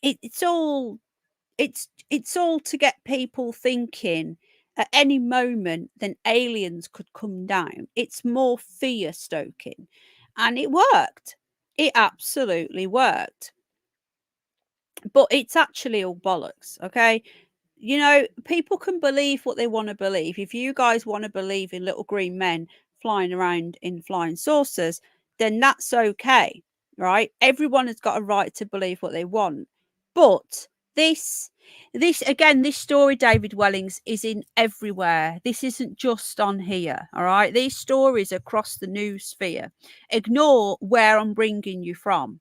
it's all to get people thinking at any moment then aliens could come down. It's more fear stoking, and it worked. It absolutely worked, but it's actually all bollocks. Okay, people can believe what they want to believe. If you guys want to believe in little green men flying around in flying saucers, then that's okay, right? Everyone has got a right to believe what they want. But this story, David Wellings, is in everywhere. This isn't just on here, all right? These stories across the news sphere. Ignore where I'm bringing you from.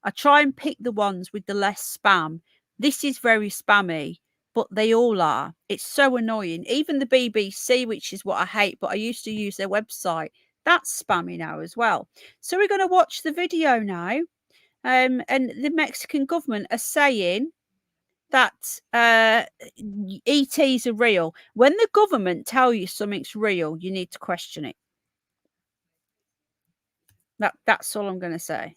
I try and pick the ones with the less spam. This is very spammy, but they all are. It's so annoying. Even the BBC, which is what I hate, but I used to use their website, that's spammy now as well. So we're going to watch the video now. And the Mexican government are saying that ETs are real. When the government tell you something's real, you need to question it. That's all I'm going to say.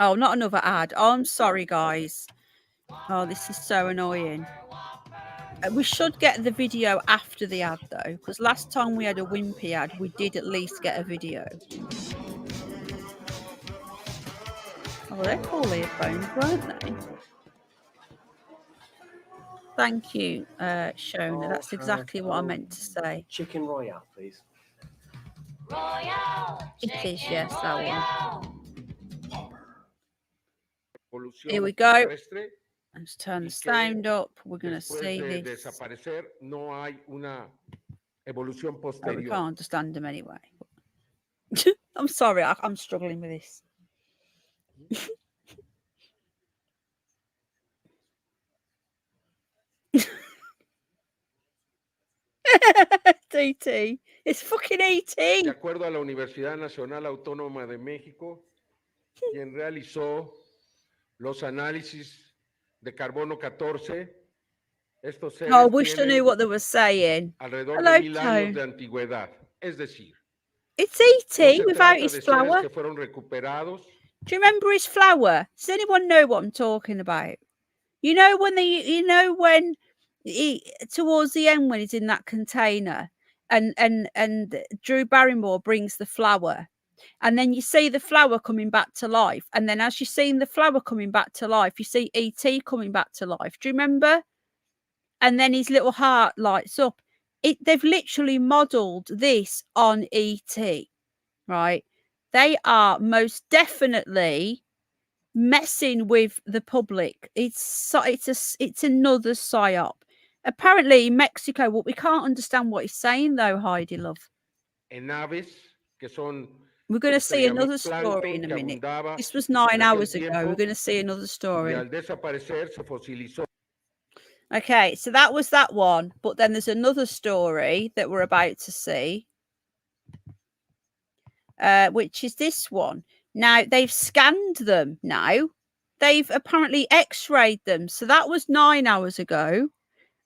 Oh, not another ad. Oh, I'm sorry, guys. Oh, this is so annoying. We should get the video after the ad, though, because last time we had a Wimpy ad, we did at least get a video. Oh, they're cool earphones, weren't they? Thank you, Shona. That's exactly what I meant to say. Chicken Royale, please. It is, yes, that one. Here we go. Let's turn the sound up. We're going to see this. Oh, we can't understand them anyway. I'm sorry, I'm struggling with this. ET. It's fucking ET. De acuerdo a la Universidad Nacional Autónoma de México, quien realizó los análisis de carbono 14, estos seres I wish I knew what they were saying. alrededor de 1000 años de antigüedad. Es decir, it's ET without his flower. Que fueron recuperados. Do you remember his flower? Does anyone know what I'm talking about? You know when towards the end when he's in that container and Drew Barrymore brings the flower, and then you see the flower coming back to life, and then as you're seeing the flower coming back to life, you see ET coming back to life. Do you remember? And then his little heart lights up. They've literally modelled this on ET, right? They are most definitely messing with the public. It's another psyop. Apparently in Mexico, well, we can't understand what he's saying though, Heidi love. We're going to see another story in a minute. This was 9 hours ago. We're going to see another story. Okay, so that was that one, but then there's another story that we're about to see, which is this one. Now, they've scanned them now. They've apparently x-rayed them. So that was 9 hours ago.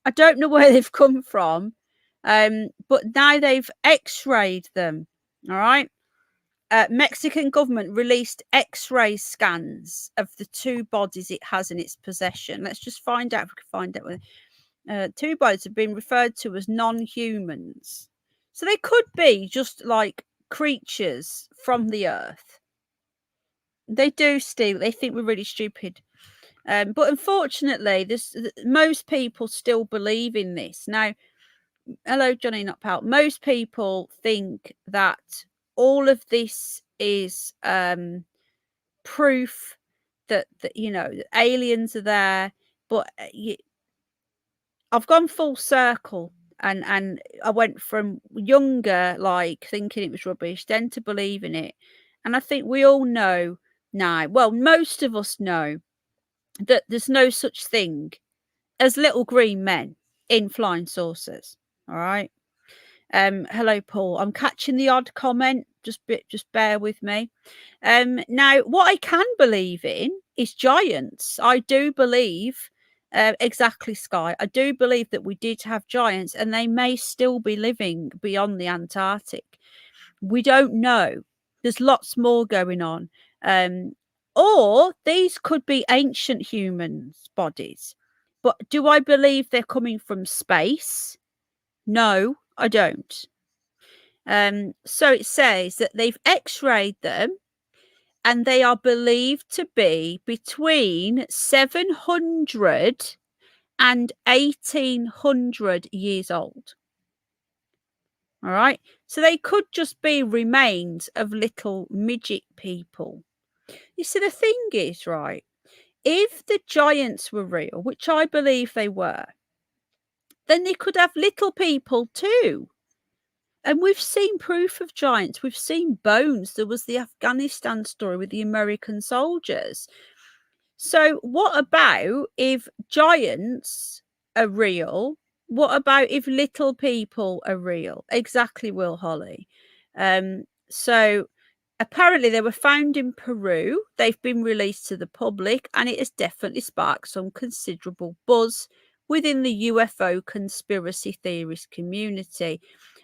I don't know where they've come from, but now they've x-rayed them, all right? Mexican government released x-ray scans of the 2 bodies it has in its possession. Let's just find out if we can find out. 2 bodies have been referred to as non-humans. So they could be just like creatures from the earth. They do steal. They think we're really stupid. But unfortunately, most people still believe in this. Now, hello, Johnny Not Pal. Most people think that all of this is proof that that aliens are there. But I've gone full circle, and I went from younger, like thinking it was rubbish, then to believing it. And I think we all know now, well, most of us know that there's no such thing as little green men in flying saucers. All right. Hello, Paul. I'm catching the odd comment. Just bear with me. Now, what I can believe in is giants. I do believe, exactly, Sky. I do believe that we did have giants, and they may still be living beyond the Antarctic. We don't know. There's lots more going on. Or these could be ancient humans' bodies. But do I believe they're coming from space? No, I don't. So it says that they've x-rayed them, and they are believed to be between 700 and 1800 years old. All right. So they could just be remains of little midget people. You see, the thing is, right, if the giants were real, which I believe they were, then they could have little people too. And we've seen proof of giants. We've seen bones. There was the Afghanistan story with the American soldiers. So what about if giants are real? What about if little people are real? Exactly, Will Holly. So apparently they were found in Peru. They've been released to the public, and it has definitely sparked some considerable buzz within the UFO conspiracy theorist community.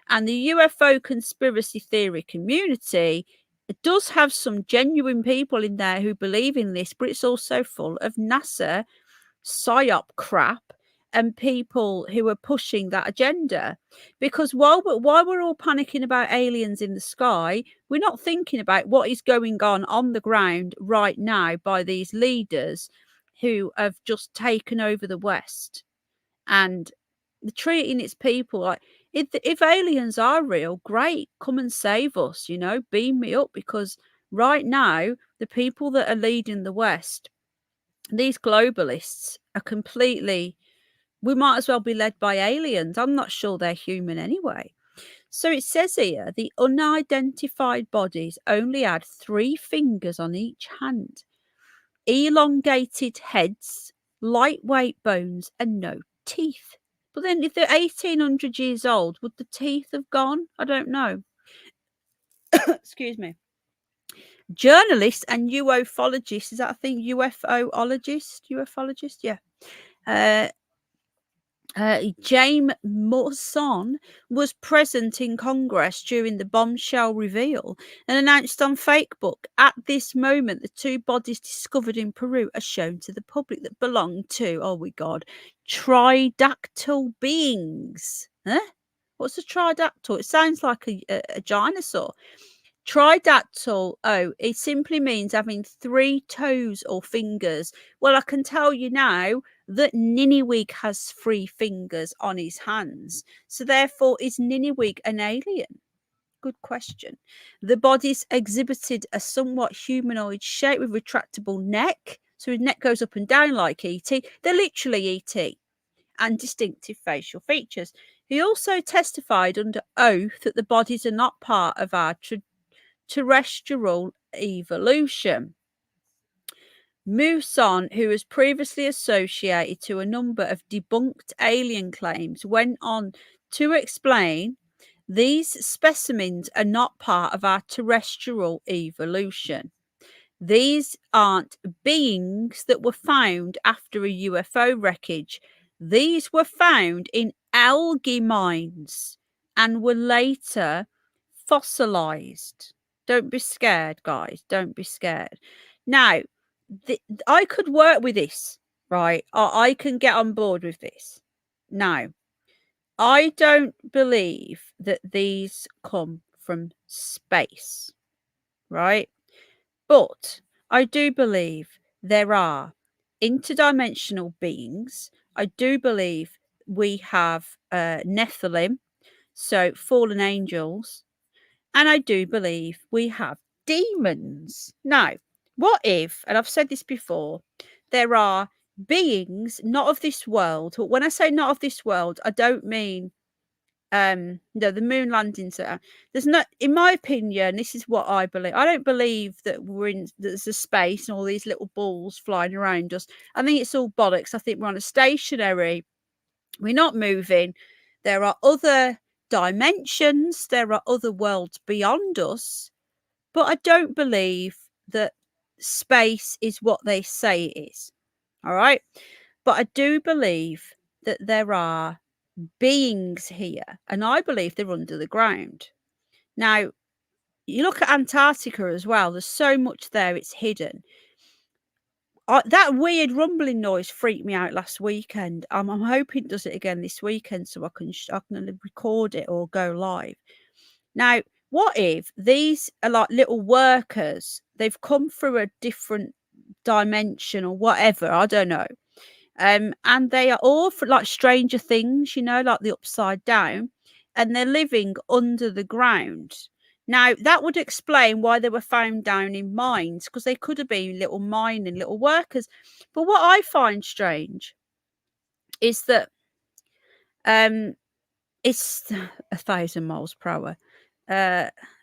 And the UFO conspiracy theory community, it does have some genuine people in there who believe in this, but it's also full of NASA psyop crap and people who are pushing that agenda. Because while we're all panicking about aliens in the sky, we're not thinking about what is going on the ground right now by these leaders who have just taken over the West and treating its people like, if aliens are real, great, come and save us, beam me up, because right now the people that are leading the West, these globalists, are completely, we might as well be led by aliens. I'm not sure they're human anyway. So it says here, the unidentified bodies only had 3 fingers on each hand, elongated heads, lightweight bones, and no teeth. But then if they're 1800 years old, would the teeth have gone? I don't know. Excuse me. Journalists and ufologists, is that, I think, ufologist? Yeah. James Morrison was present in Congress during the bombshell reveal and announced on Facebook, at this moment, the 2 bodies discovered in Peru are shown to the public that belong to, oh my God, tridactyl beings. Huh? What's a tridactyl? It sounds like a dinosaur. Tridactyl, it simply means having 3 toes or fingers. Well, I can tell you now that Ninniwig has 3 fingers on his hands. So therefore, is Ninniwig an alien? Good question. The bodies exhibited a somewhat humanoid shape with retractable neck. So his neck goes up and down like E.T. They're literally E.T. and distinctive facial features. He also testified under oath that the bodies are not part of our terrestrial evolution. Mousson, who was previously associated to a number of debunked alien claims, went on to explain these specimens are not part of our terrestrial evolution. These aren't beings that were found after a UFO wreckage. These were found in algae mines and were later fossilized. Don't be scared, guys. Don't be scared. Now, I could work with this, right? I can get on board with this. Now, I don't believe that these come from space, right? But I do believe there are interdimensional beings. I do believe we have Nephilim, so fallen angels. And I do believe we have demons. Now, what if, and I've said this before, there are beings not of this world. But when I say not of this world, I don't mean no, the moon landings. There's not, in my opinion, this is what I believe. I don't believe that there's a space and all these little balls flying around us. I think it's all bollocks. I think we're on a stationary. We're not moving. There are other dimensions, there are other worlds beyond us, but I don't believe that space is what they say it is. All right. But I do believe that there are beings here, and I believe they're under the ground. Now, you look at Antarctica as well, there's so much there, it's hidden. That weird rumbling noise freaked me out last weekend. I'm hoping it does it again this weekend so I can record it or go live. Now, what if these are like little workers? They've come through a different dimension or whatever, I don't know. And they are all like Stranger Things, like the Upside Down, and they're living under the ground. Now, that would explain why they were found down in mines, because they could have been little mining, little workers. But what I find strange is that it's 1,000 miles per hour.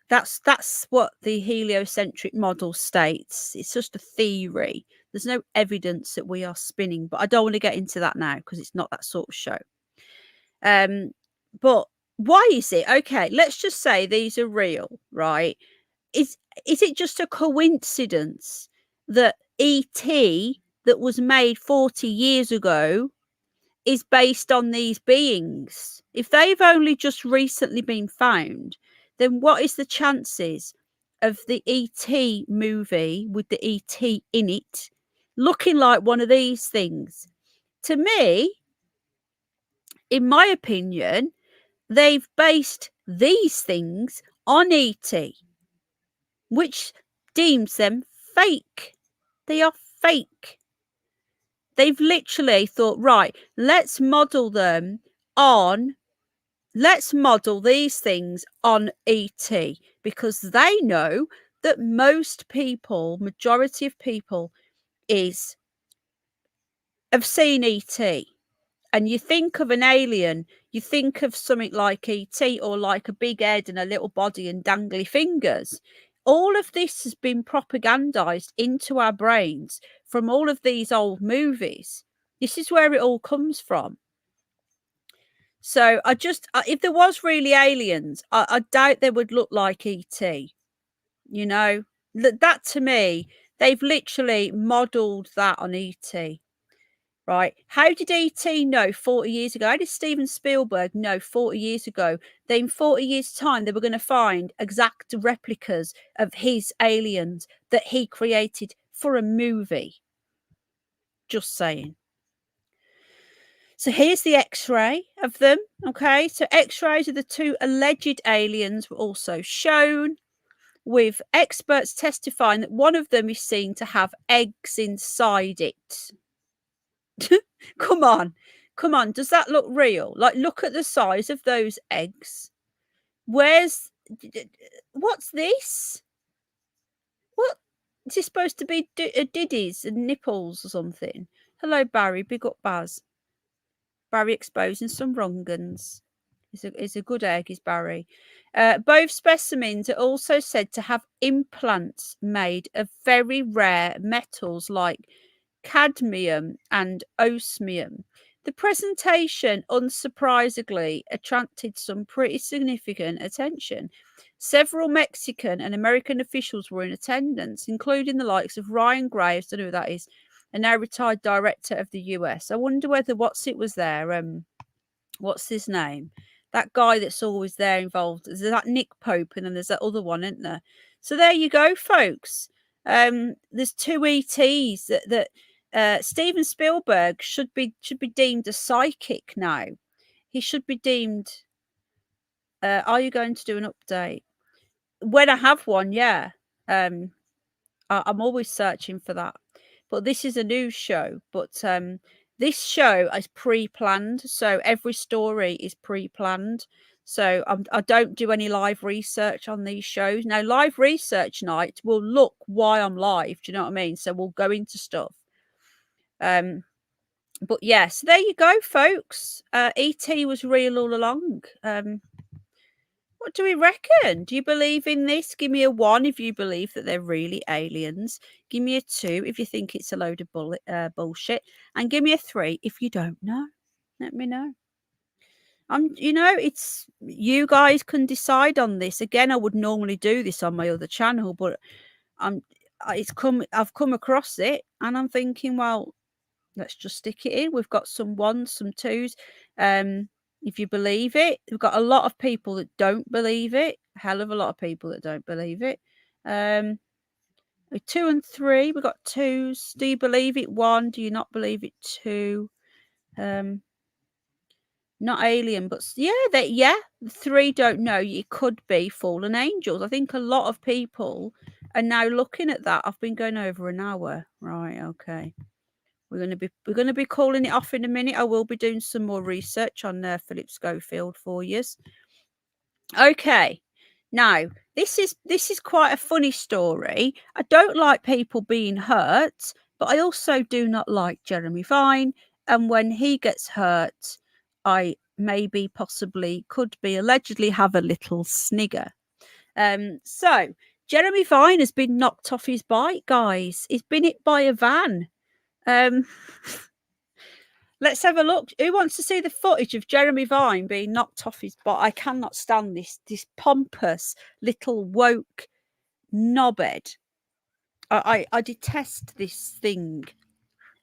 That's what the heliocentric model states. It's just a theory. There's no evidence that we are spinning, but I don't want to get into that now because it's not that sort of show. But why is it? Okay, let's just say these are real, right? Is it just a coincidence that E.T. that was made 40 years ago is based on these beings? If they've only just recently been found, then what is the chances of the E.T. movie with the E.T. in it looking like one of these things? To me, in my opinion, they've based these things on ET, which deems them fake. They are fake. They've literally thought, right, let's model these things on ET, because they know that majority of people have seen ET. And you think of an alien, you think of something like ET, or like a big head and a little body and dangly fingers. All of this has been propagandized into our brains from all of these old movies. This is where it all comes from. So if there was really aliens, I doubt they would look like ET. You know, that to me, they've literally modeled that on ET. Right. How did ET know 40 years ago? How did Steven Spielberg know 40 years ago that in 40 years' time they were going to find exact replicas of his aliens that he created for a movie? Just saying. So here's the X-ray of them. Okay. So X-rays of the two alleged aliens were also shown, with experts testifying that one of them is seen to have eggs inside it. Come on. Does that look real? Like, look at the size of those eggs. What's this? What is this supposed to be? Diddies and nipples or something? Hello, Barry. Big up, Baz. Barry exposing some wrong uns. It's a good egg, is Barry. Both specimens are also said to have implants made of very rare metals like cadmium and osmium. The presentation, unsurprisingly, attracted some pretty significant attention. Several Mexican and American officials were in attendance, including the likes of Ryan Graves, I don't know who that is, a now retired director of the US. I wonder whether was there. What's his name? That guy that's always there involved. There's that Nick Pope, and then there's that other one, isn't there? So there you go, folks. There's two ETs that Steven Spielberg should be deemed a psychic now. He should be deemed. Are you going to do an update? When I have one, yeah. I'm always searching for that. But this is a news show. But this show is pre-planned, so every story is pre-planned. So I don't do any live research on these shows. Now, live research night will look why I'm live. Do you know what I mean? So we'll go into stuff. But yes, there you go, folks. ET was real all along. What do we reckon? Do you believe in this? Give me a 1 if you believe that they're really aliens. Give me a 2 if you think it's a load of bullshit. And give me a 3 if you don't know. Let me know. It's you guys can decide on this. Again, I would normally do this on my other channel, but I've come across it and I'm thinking, well, let's just stick it in. We've got some 1s, some 2s. If you believe it, we've got a lot of people that don't believe it. A hell of a lot of people that don't believe it. 2 and 3, we've got 2s. Do you believe it? 1. Do you not believe it? 2. Not alien, but yeah. 3 don't know. It could be fallen angels. I think a lot of people are now looking at that. I've been going over an hour. Right, okay. We're going to be calling it off in a minute. I will be doing some more research on Philip Schofield for you. Okay. Now, this is quite a funny story. I don't like people being hurt, but I also do not like Jeremy Vine. And when he gets hurt, I maybe possibly could be allegedly have a little snigger. So Jeremy Vine has been knocked off his bike, guys. He's been hit by a van. Let's have a look. Who wants to see the footage of Jeremy Vine being knocked off his bike? I cannot stand this pompous little woke knobhead. I detest this thing.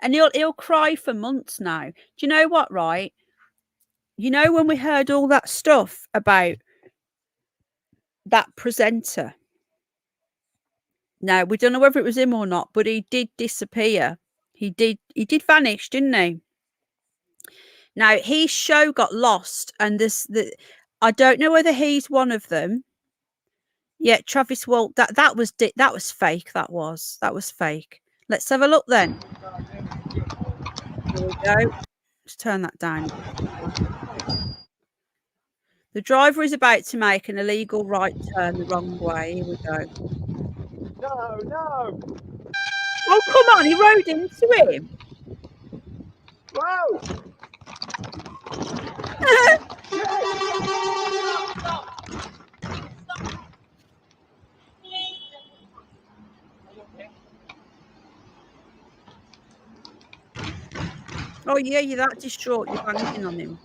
And he'll cry for months now. Do you know what, right? You know, when we heard all that stuff about that presenter. Now, we don't know whether it was him or not, but he did disappear. He did vanish, didn't he? Now his show got lost, and I don't know whether he's one of them. Yeah, Travis Walt. That was fake. That was fake. Let's have a look then. Here we go. Let's turn that down. The driver is about to make an illegal right turn the wrong way. Here we go. No. Oh, come on. He rode into him. Whoa. Oh, yeah, you're that distraught. You're banging on him.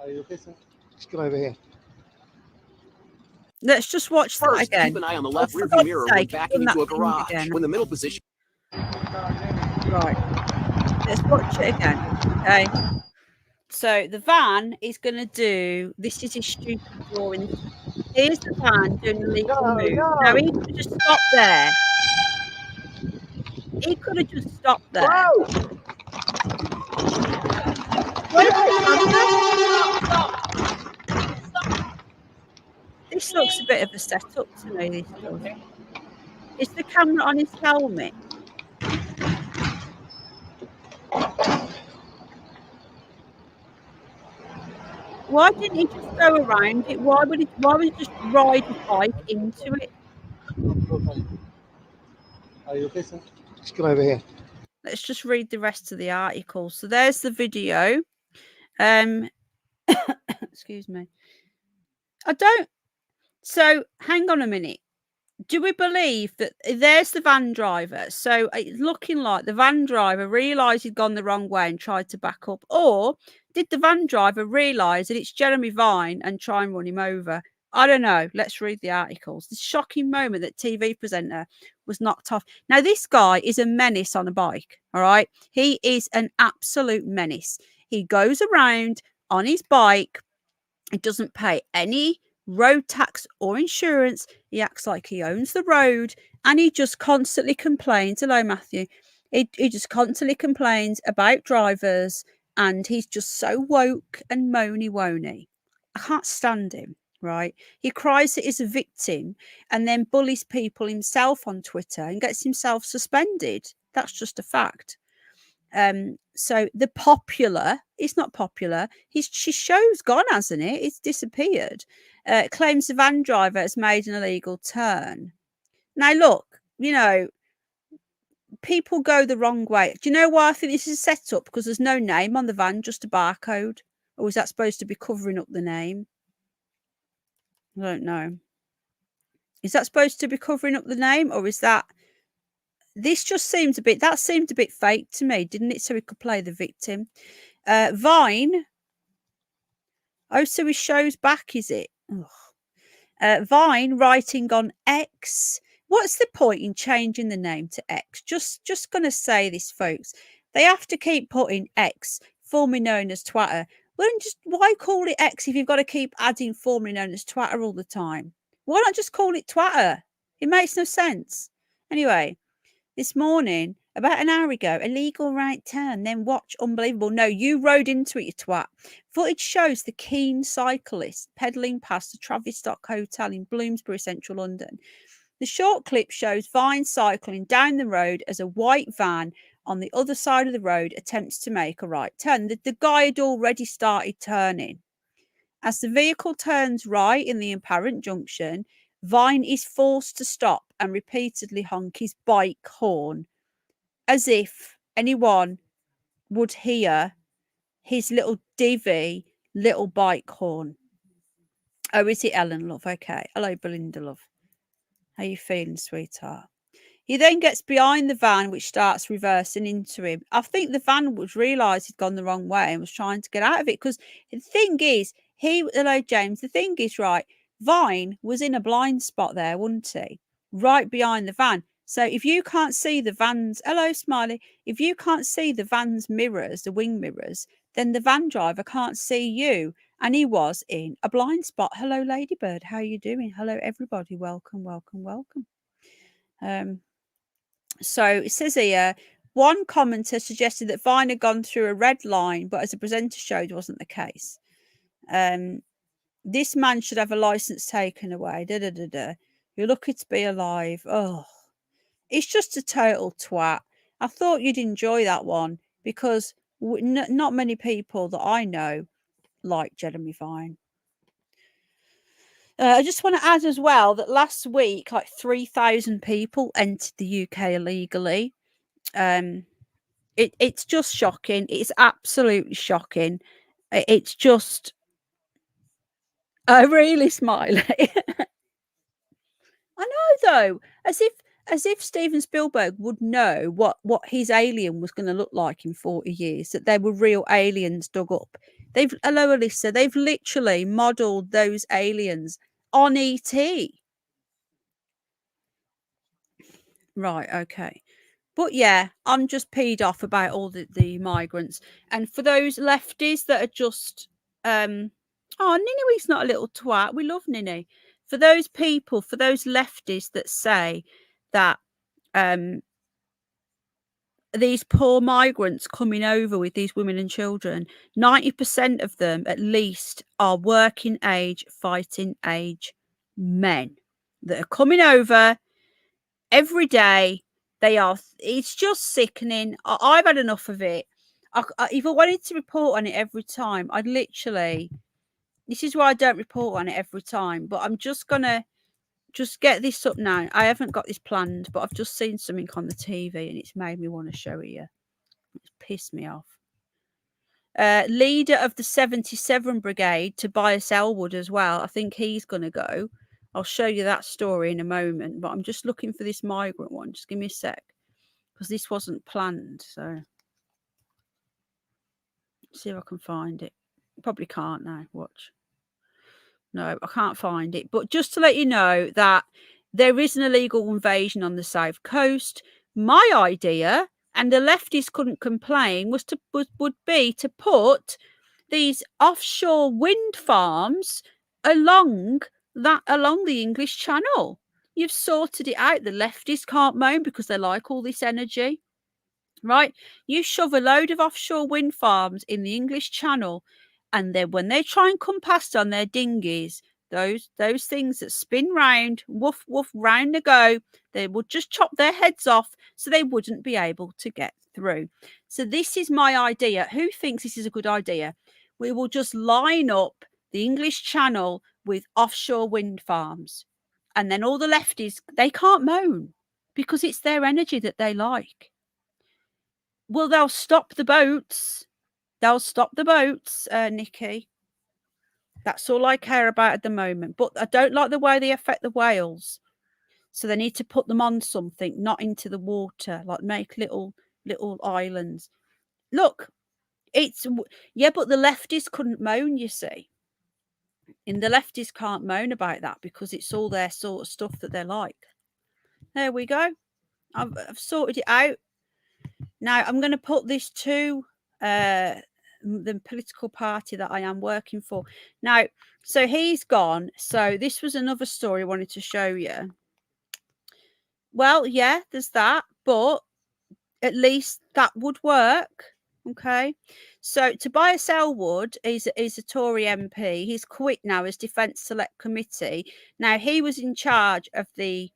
Are you okay, son? Just get over here. Let's just watch that First, again. keep an eye on the left for rearview God's mirror when sake, backing done that into a thing garage. again. When the middle position. Right. Let's watch it again. Okay. So the van is going to do. This is his stupid drawing. Here's the van doing a legal move. Now he could have just stopped there. He could have just stopped there. Whoa. Where's the camera? This looks a bit of a setup to me. This does. Is the camera on his helmet? Why didn't he just go around it? Why would he just ride his bike into it? Are you okay, son? Just get over here. Let's just read the rest of the article. So there's the video. Excuse me. So hang on a minute. Do we believe that there's the van driver? So it's looking like the van driver realised he'd gone the wrong way and tried to back up. Or did the van driver realise that it's Jeremy Vine and try and run him over? I don't know. Let's read the articles. This shocking moment that TV presenter was knocked off. Now, this guy is a menace on a bike, all right? He is an absolute menace. He goes around on his bike. He doesn't pay any road tax or insurance. He acts like he owns the road, and he just constantly complains. Hello, Matthew. He just constantly complains about drivers, and he's just so woke and moany-wony. I can't stand him, right? He cries that he's a victim and then bullies people himself on Twitter and gets himself suspended. That's just a fact. So the popular, it's not popular. His show's gone, hasn't it? It's disappeared. Claims the van driver has made an illegal turn. Now, look, people go the wrong way. Do you know why I think this is set up? Because there's no name on the van, just a barcode. Or is that supposed to be covering up the name? I don't know. Is that supposed to be covering up the name, or is that? This just seems that seemed a bit fake to me, didn't it? So he could play the victim. Vine. Oh, so his show's back, is it? Vine writing on X. What's the point in changing the name to X? Just going to say this, folks. They have to keep putting X, formerly known as Twitter. Well, why call it X if you've got to keep adding formerly known as Twitter all the time? Why not just call it Twitter? It makes no sense. Anyway. This morning, about an hour ago, illegal right turn, then watch unbelievable. No, you rode into it, you twat. Footage shows the keen cyclist pedalling past the Travis Stock Hotel in Bloomsbury, central London. The short clip shows Vine cycling down the road as a white van on the other side of the road attempts to make a right turn. The guy had already started turning. As the vehicle turns right in the apparent junction, Vine is forced to stop and repeatedly honk his bike horn, as if anyone would hear his little divvy little bike horn. Oh, is it Ellen, love? Okay. Hello, Belinda, love. How you feeling, sweetheart? He then gets behind the van, which starts reversing into him. I think the van was realised he'd gone the wrong way and was trying to get out of it. Because the thing is, hello, James. The thing is, right, Vine was in a blind spot there, wasn't he? Right behind the van. So if you can't see the van's, hello, Smiley. If you can't see the van's mirrors, the wing mirrors, then the van driver can't see you. and he was in a blind spot. Hello, Ladybird. How are you doing? Hello, everybody. Welcome, welcome, welcome. So it says here, one commenter suggested that Vine had gone through a red line, but as the presenter showed, wasn't the case. This man should have a license taken away. Da, da, da, da. You're lucky to be alive. Oh, it's just a total twat. I thought you'd enjoy that one because not many people that I know like Jeremy Vine. I just want to add as well that last week, like 3,000 people entered the UK illegally. It's just shocking. It's absolutely shocking. It's just really smiley. I know, though, as if Steven Spielberg would know what his alien was going to look like in 40 years, that they were real aliens dug up. Hello, Alyssa, they've literally modelled those aliens on ET. Right, okay. But yeah, I'm just peed off about all the migrants. And for those lefties that are just Nini's not a little twat. We love Nini. For those people, for those lefties that say that these poor migrants coming over with these women and children, 90% of them at least are working age, fighting age men that are coming over every day. It's just sickening. I've had enough of it. If I wanted to report on it every time, I'd literally, this is why I don't report on it every time, but I'm just gonna get this up now. I haven't got this planned, but I've just seen something on the TV and it's made me want to show it you. It's pissed me off. Leader of the 77 Brigade, Tobias Elwood as well. I think he's going to go. I'll show you that story in a moment, but I'm just looking for this migrant one. Just give me a sec, because this wasn't planned. So let's see if I can find it. Probably can't now. Watch. No, I can't find it. But just to let you know that there is an illegal invasion on the south coast. My idea, and the lefties couldn't complain, would be to put these offshore wind farms along the English Channel. You've sorted it out. The lefties can't moan because they like all this energy, right? You shove a load of offshore wind farms in the English Channel, and then when they try and come past on their dinghies, those things that spin round, woof woof, round they go, they would just chop their heads off, so they wouldn't be able to get through. So this is my idea. Who thinks this is a good idea? We will just line up the English Channel with offshore wind farms, and then all the lefties, they can't moan because it's their energy that they like. Well, they'll stop the boats. They'll stop the boats, Nikki. That's all I care about at the moment. But I don't like the way they affect the whales. So they need to put them on something, not into the water, like make little islands. Look, yeah, but the lefties couldn't moan, you see. And the lefties can't moan about that because it's all their sort of stuff that they like. There we go. I've sorted it out. Now I'm going to put this to the political party that I am working for. Now, so he's gone. So this was another story I wanted to show you. Well, yeah, there's that, but at least that would work. Okay. So Tobias Elwood is a Tory MP. He's quit now as Defence Select Committee. Now, he was in charge of the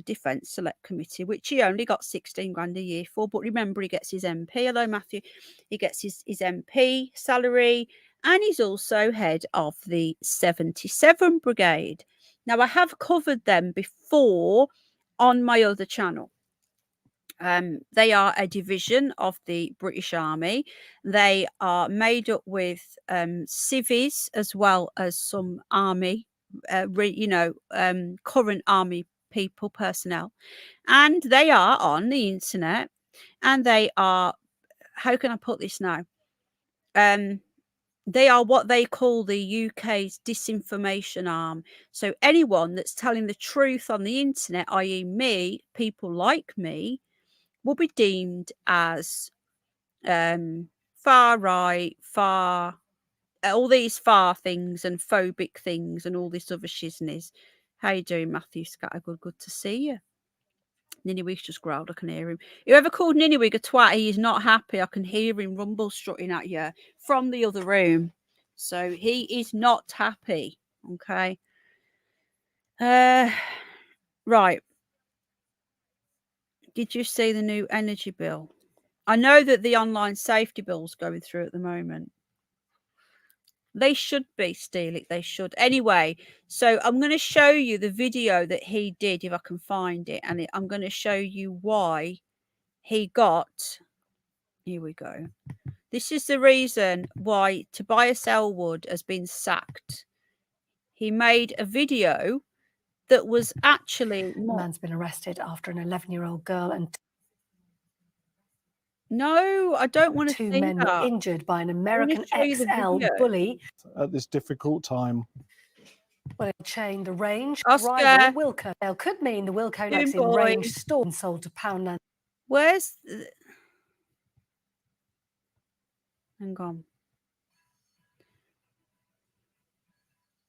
Defence Select Committee, which he only got 16 grand a year for. But remember, he gets his MP. Hello, Matthew. He gets his MP salary, and he's also head of the 77 Brigade. Now, I have covered them before on my other channel. They are a division of the British Army. They are made up with civvies as well as some army, current army personnel. And they are on the internet, and they are, how can I put this now? They are what they call the UK's disinformation arm. So anyone that's telling the truth on the internet, i.e. me, people like me, will be deemed as far right, far all these far things and phobic things and all this other shizness. How you doing, Matthew Scattergood? Good to see you. Ninnyweek's just growled. I can hear him. Whoever called Ninnyweek a twat, he is not happy. I can hear him rumble strutting at you from the other room. So he is not happy. Okay. Right. Did you see the new energy bill? I know that the online safety bill's going through at the moment. They should be, Steelic. They should. Anyway, so I'm going to show you the video that he did, if I can find it. And I'm going to show you why he got... Here we go. This is the reason why Tobias Elwood has been sacked. He made a video that was actually... A man's been arrested after an 11-year-old girl and No, I don't want to two see men that. were injured by an American show you the XL video. bully. At this difficult time. Well, it chained the range Oscar. rival Wilco. Now, could mean the Wilco next in boy. range store and sold to £9. Where's... Hang on.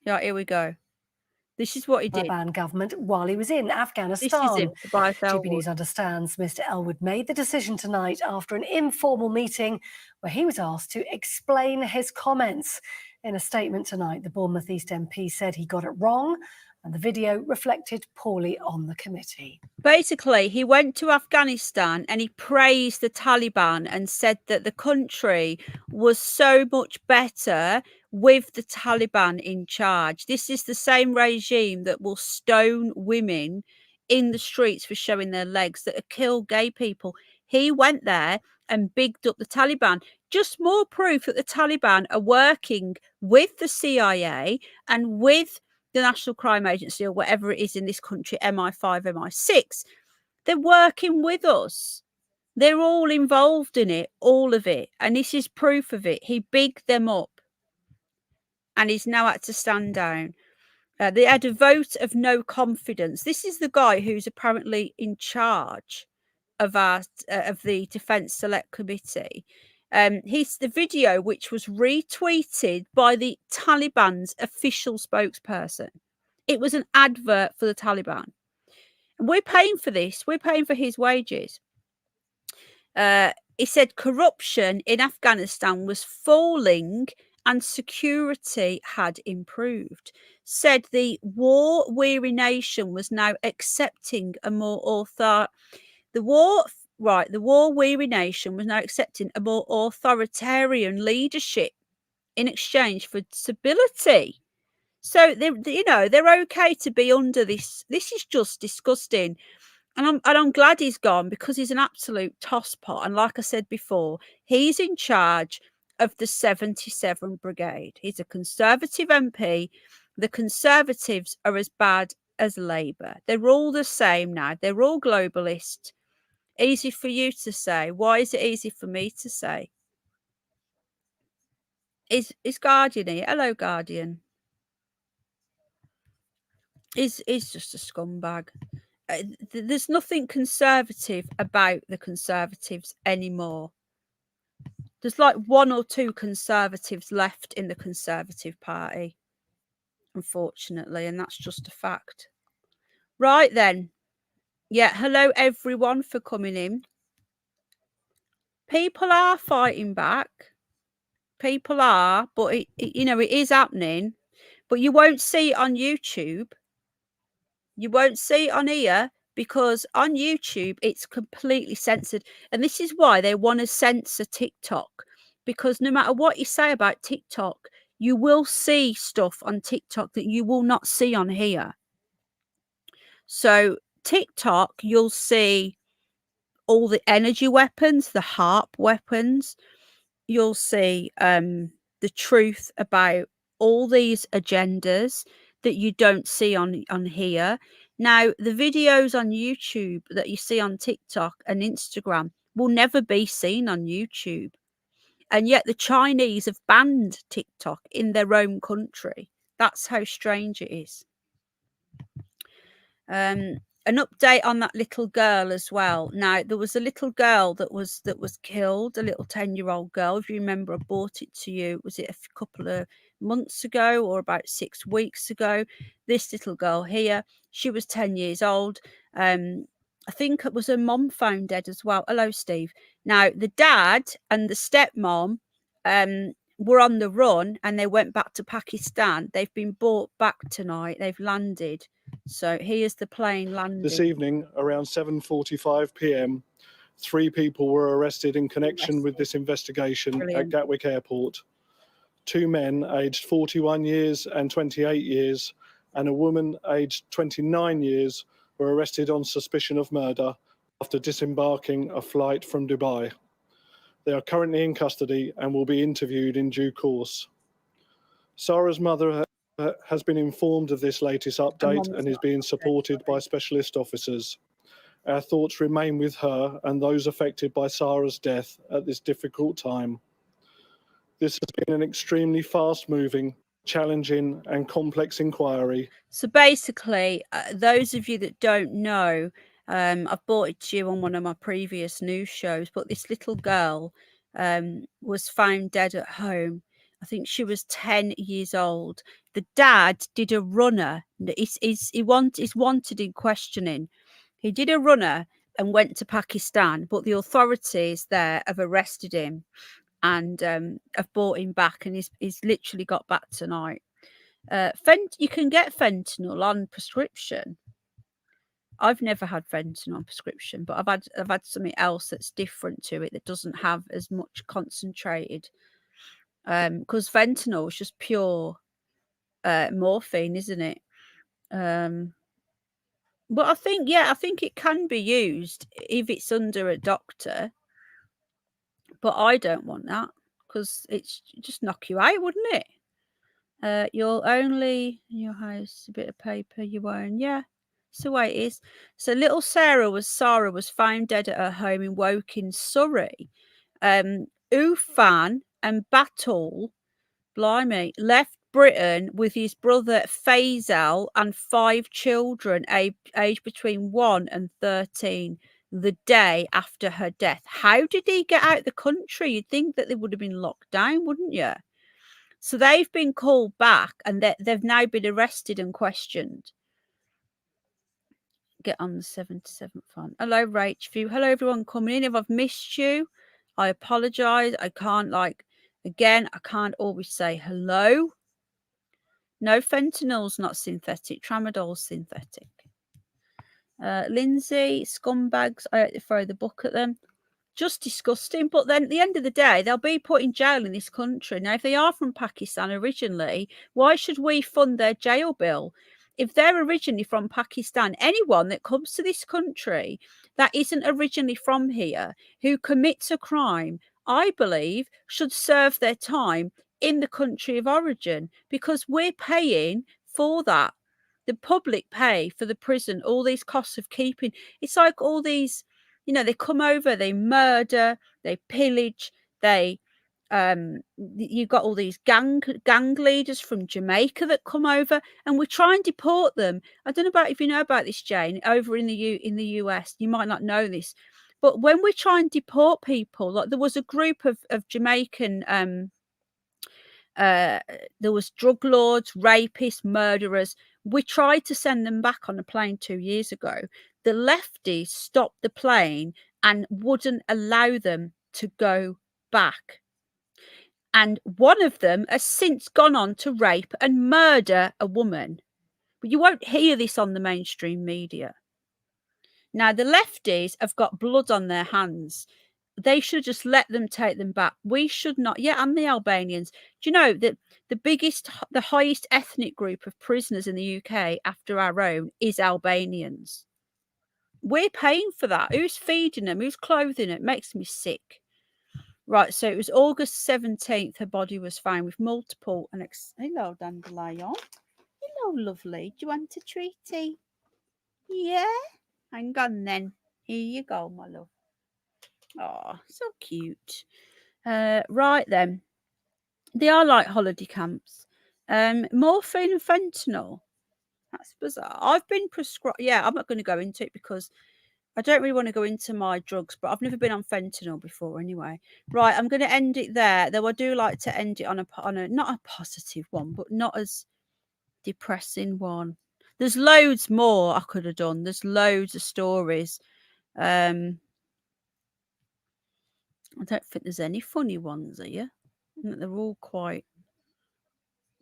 Yeah, here we go. This is what he did. Taliban government while he was in This is Afghanistan. him, Tobias GB Elwood. News understands Mr. Elwood made the decision tonight after an informal meeting where he was asked to explain his comments. In a statement tonight, the Bournemouth East MP said he got it wrong and the video reflected poorly on the committee. Basically, he went to Afghanistan and he praised the Taliban and said that the country was so much better with the Taliban in charge. This is the same regime that will stone women in the streets for showing their legs, that kill gay people. He went there and bigged up the Taliban. Just more proof that the Taliban are working with the CIA and with the National Crime Agency or whatever it is in this country, MI5, MI6. They're working with us. They're all involved in it, all of it. And this is proof of it. He bigged them up. And he's now had to stand down. They had a vote of no confidence. This is the guy who's apparently in charge of the Defence Select Committee. He's the video which was retweeted by the Taliban's official spokesperson. It was an advert for the Taliban. And we're paying for this. We're paying for his wages. He said corruption in Afghanistan was falling and security had improved. Said the war-weary nation was now accepting a more the war-weary nation was now accepting a more authoritarian leadership in exchange for stability. So they're okay to be under this. This is just disgusting. And I'm glad he's gone, because he's an absolute tosspot. And like I said before, he's in charge of the 77 Brigade. He's a Conservative MP. The Conservatives are as bad as Labour. They're all the same now. They're all globalist. Easy for you to say. Why is it easy for me to say? Is Guardian here? Hello, Guardian. Is just a scumbag. There's nothing conservative about the Conservatives anymore. There's like one or two Conservatives left in the Conservative Party, unfortunately, and that's just a fact. Right then. Yeah, hello everyone for coming in. People are fighting back. People are, but it is happening. But you won't see it on YouTube. You won't see it on here, because on YouTube it's completely censored. And this is why they want to censor TikTok, because no matter what you say about TikTok, you will see stuff on TikTok that you will not see on here. So TikTok, you'll see all the energy weapons, the HARP weapons. You'll see the truth about all these agendas that you don't see on here. Now, the videos on YouTube that you see on TikTok and Instagram will never be seen on YouTube. And yet the Chinese have banned TikTok in their own country. That's how strange it is. an update on that little girl as well. Now, there was a little girl that was killed, a little 10-year-old girl. If you remember, I brought it to you. Was it a couple of months ago or about 6 weeks ago? This little girl here, she was 10 years old. I think it was her mom found dead as well. Hello, Steve. Now, the dad and the stepmom were on the run and they went back to Pakistan. They've been brought back tonight. They've landed. So here's the plane landing. This evening, around 7:45 p.m., 3 people were arrested in connection with this investigation at Gatwick Airport. 2 men aged 41 years and 28 years and a woman aged 29 years were arrested on suspicion of murder after disembarking a flight from Dubai. They are currently in custody and will be interviewed in due course. Sarah's mother has been informed of this latest update and is being supported by specialist officers. Our thoughts remain with her and those affected by Sarah's death at this difficult time. This has been an extremely fast-moving, challenging and complex inquiry. So basically, those of you that don't know, I've brought it to you on one of my previous news shows, but this little girl was found dead at home. I think she was 10 years old. The dad did a runner. He's wanted in questioning. He did a runner and went to Pakistan, but the authorities there have arrested him and have brought him back, and he's literally got back tonight. You can get fentanyl on prescription. I've never had fentanyl on prescription, but I've had something else that's different to it that doesn't have as much concentrated. Because fentanyl is just pure morphine, isn't it? But I think it can be used if it's under a doctor. But I don't want that because it's just knock you out, wouldn't it? You'll only in your house a bit of paper you own. Yeah, it's the way it is. So little Sarah was found dead at her home in Woking, Surrey. Ufan and Batul, blimey, left Britain with his brother Faisal and 5 children aged between 1 and 13 the day after her death. How did he get out of the country? You'd think that they would have been locked down, wouldn't you? So they've been called back and they've now been arrested and questioned. Get on the 77th one. Hello, Rachel. Hello, everyone coming in. If I've missed you, I apologise. I can't I can't always say hello. No, fentanyl's not synthetic. Tramadol's synthetic. Lindsay, scumbags. I had to throw the book at them. Just disgusting. But then at the end of the day, they'll be put in jail in this country. Now, if they are from Pakistan originally, why should we fund their jail bill? If they're originally from Pakistan, anyone that comes to this country that isn't originally from here, who commits a crime, I believe, should serve their time in the country of origin, because we're paying for that. The public pay for the prison, all these costs of keeping. It's like all these, they come over, they murder, they pillage, you've got all these gang leaders from Jamaica that come over, and we try and deport them. I don't know if you know about this, Jane, over in the US. You might not know this, but when we try and deport people, like there was a group of Jamaican, there was drug lords, rapists, murderers. We tried to send them back on a plane 2 years ago. The lefties stopped the plane and wouldn't allow them to go back. And one of them has since gone on to rape and murder a woman. But you won't hear this on the mainstream media. Now, the lefties have got blood on their hands. They should just let them take them back. We should not. Yeah, and the Albanians. Do you know that the highest ethnic group of prisoners in the UK after our own is Albanians? We're paying for that. Who's feeding them? Who's clothing them? It makes me sick. Right, so it was August 17th. Her body was found with multiple and hello, Dandelion. Hello, lovely. Do you want a treaty? Yeah. Hang on then. Here you go, my love. Oh, so cute. Right then. They are like holiday camps. Morphine and fentanyl. That's bizarre. I've been prescribed. Yeah, I'm not going to go into it because I don't really want to go into my drugs, but I've never been on fentanyl before anyway. Right, I'm going to end it there. Though I do like to end it on a not a positive one, but not as depressing one. There's loads more I could have done. There's loads of stories. I don't think there's any funny ones, are you? They're all quite.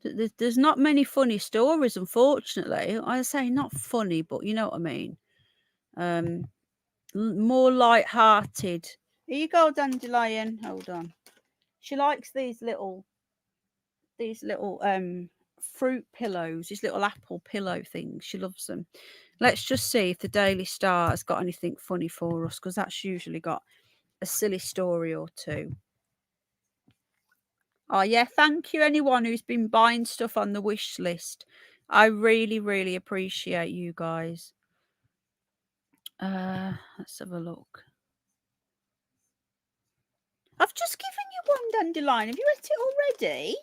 There's not many funny stories, unfortunately. I say not funny, but you know what I mean. More light-hearted. Here you go, Dandelion. Hold on. She likes these little fruit pillows, these little apple pillow things. She loves them. Let's just see if the Daily Star has got anything funny for us, because that's usually got a silly story or two. Oh yeah, thank you anyone who's been buying stuff on the wish list. I really, really appreciate you guys. Let's have a look. I've just given you one, Dandelion. Have you ate it already?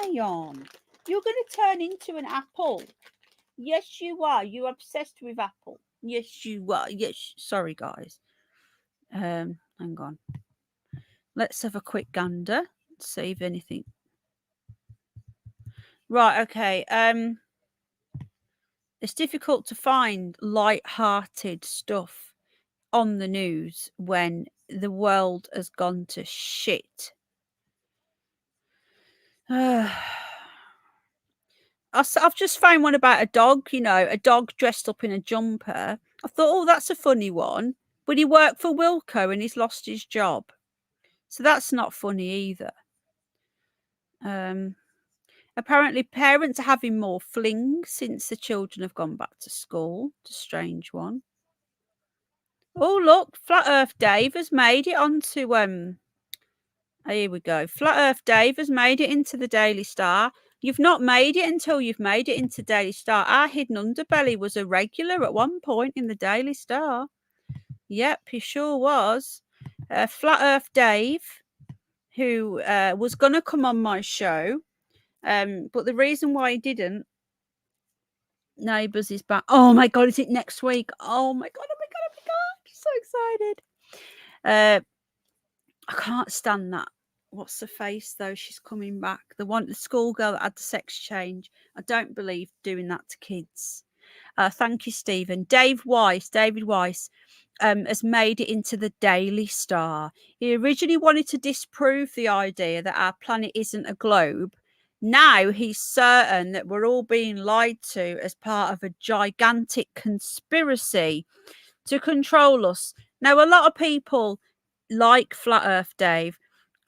Dandelion, you're going to turn into an apple. Yes, you are. You're obsessed with apple. Yes, you are. Yes. Sorry, guys. Hang on. Let's have a quick gander. See if anything. Right. Okay. It's difficult to find light-hearted stuff on the news when the world has gone to shit. I've just found one about a dog, a dog dressed up in a jumper. I thought, oh, that's a funny one. But he worked for Wilco and he's lost his job. So that's not funny either. Apparently, parents are having more flings since the children have gone back to school. It's a strange one. Oh, look, Flat Earth Dave has made it onto here we go. Flat Earth Dave has made it into the Daily Star. You've not made it until you've made it into Daily Star. Our hidden underbelly was a regular at one point in the Daily Star. Yep, he sure was. Flat Earth Dave, who was going to come on my show, but the reason why he didn't, Neighbours is back. Oh my God, is it next week? Oh my God, oh my God, oh my God. I'm so excited. I can't stand that. What's the face though? She's coming back. The schoolgirl that had the sex change. I don't believe doing that to kids. Thank you, Stephen. David Weiss has made it into the Daily Star. He originally wanted to disprove the idea that our planet isn't a globe. Now he's certain that we're all being lied to as part of a gigantic conspiracy to control us. Now, a lot of people like Flat Earth Dave.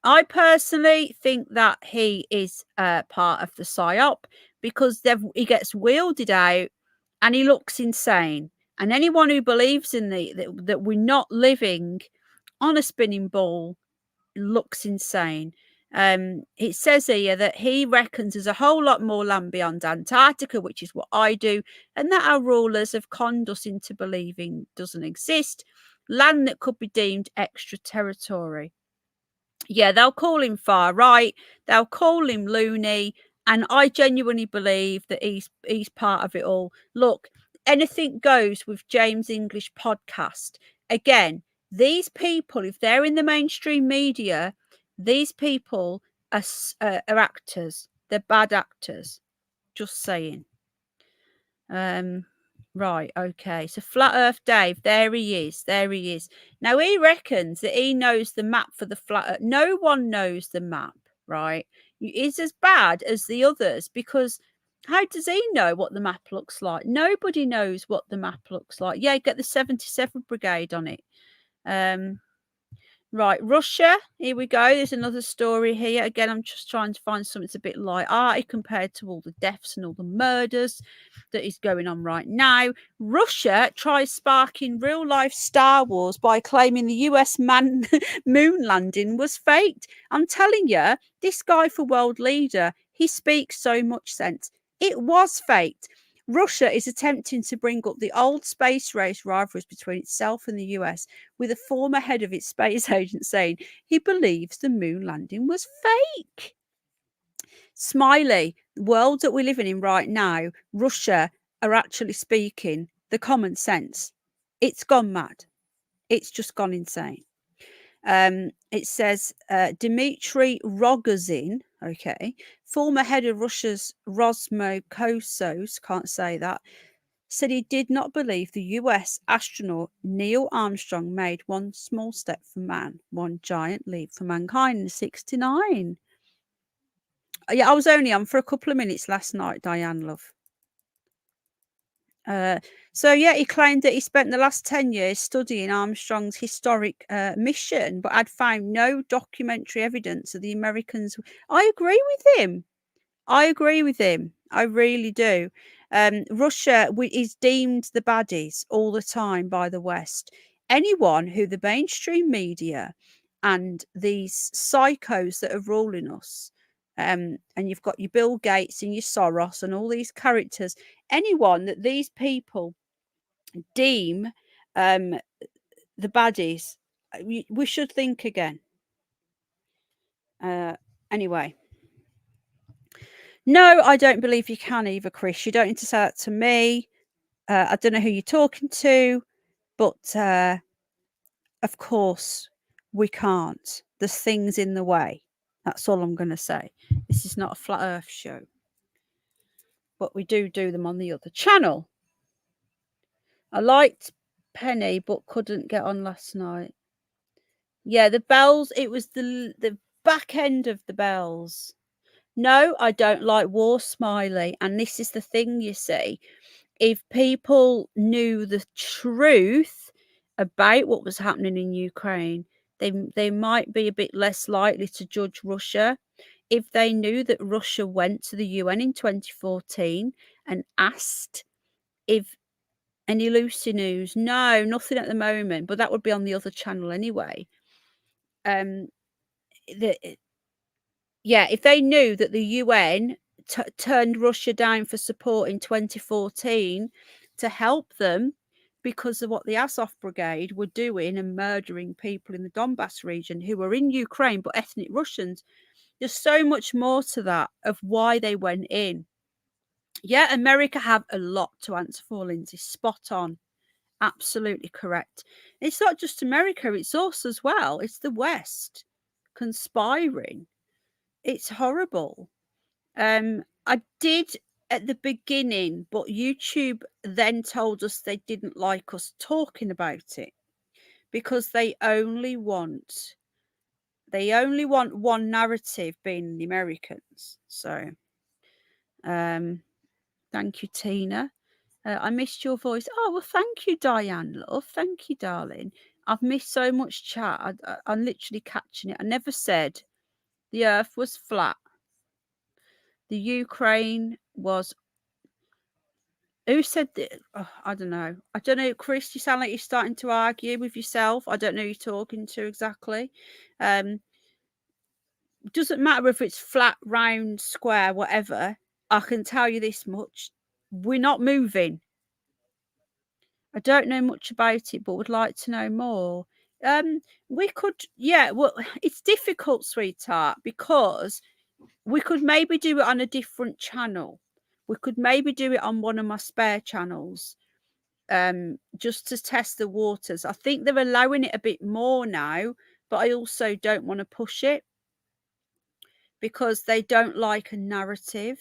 I personally think that he is part of the PSYOP because he gets wielded out and he looks insane. And anyone who believes in that we're not living on a spinning ball looks insane. It says here that he reckons there's a whole lot more land beyond Antarctica, which is what I do, and that our rulers have conned us into believing doesn't exist. Land that could be deemed extra territory. Yeah, they'll call him far right, they'll call him loony, and I genuinely believe that he's part of it all. Look, anything goes with James English podcast. Again, these people, if they're in the mainstream media, these people are actors. They're bad actors. Just saying. Right, okay. So Flat Earth Dave, there he is. There he is. Now he reckons that he knows the map for the flat Earth. No one knows the map, right? He's as bad as the others because how does he know what the map looks like? Nobody knows what the map looks like. Yeah, get the 77 Brigade on it. Right, Russia, here we go. There's another story here. Again, I'm just trying to find something that's a bit light-hearted compared to all the deaths and all the murders that is going on right now. Russia tries sparking real-life Star Wars by claiming the US moon landing was faked. I'm telling you, this guy for world leader, he speaks so much sense. It was faked. Russia is attempting to bring up the old space race rivalries between itself and the US, with a former head of its space agent saying he believes the moon landing was fake. Smiley, the world that we're living in right now, Russia are actually speaking the common sense. It's gone mad. It's just gone insane. It says Dmitry Rogozin, okay, former head of Russia's Rosmoscosmos, can't say that, said he did not believe the US astronaut Neil Armstrong made one small step for man, one giant leap for mankind in 1969. Yeah, I was only on for a couple of minutes last night, Diane, love. So yeah, he claimed that he spent the last 10 years studying Armstrong's historic mission, but had found no documentary evidence of the Americans. I agree with him. I really do. Russia is deemed the baddies all the time by the West. Anyone who the mainstream media and these psychos that are ruling us, and you've got your Bill Gates and your Soros and all these characters, anyone that these people deem the baddies, we should think again. Anyway. No, I don't believe you can either, Chris. You don't need to say that to me. I don't know who you're talking to, but of course we can't. There's things in the way. That's all I'm going to say. This is not a flat earth show, but we do them on the other channel. I liked Penny, but couldn't get on last night. Yeah, the bells, it was the back end of the bells. No, I don't like War Smiley. And this is the thing, you see. If people knew the truth about what was happening in Ukraine, they might be a bit less likely to judge Russia. If they knew that Russia went to the UN in 2014 and asked if any Lucy news, no, nothing at the moment, but that would be on the other channel anyway. Yeah, if they knew that the UN turned Russia down for support in 2014 to help them because of what the Azov Brigade were doing and murdering people in the Donbass region who were in Ukraine but ethnic Russians, there's so much more to that of why they went in. Yeah, America have a lot to answer for, Lindsay. Spot on. Absolutely correct. It's not just America, it's us as well. It's the West conspiring. It's horrible. I did at the beginning, but YouTube then told us they didn't like us talking about it because they only want one narrative, being the Americans. So thank you, Tina. I missed your voice. Oh, well, thank you, Diane, love. Thank you, darling. I've missed so much chat. I'm literally catching it. I never said the earth was flat. The Ukraine was... Who said that? Oh, I don't know. I don't know, Chris. You sound like you're starting to argue with yourself. I don't know who you're talking to exactly. Doesn't matter if it's flat, round, square, whatever. I can tell you this much: we're not moving. I don't know much about it, but would like to know more. We could, yeah. Well, it's difficult, sweetheart, because we could maybe do it on a different channel. We could maybe do it on one of my spare channels, just to test the waters. I think they're allowing it a bit more now, but I also don't want to push it because they don't like a narrative.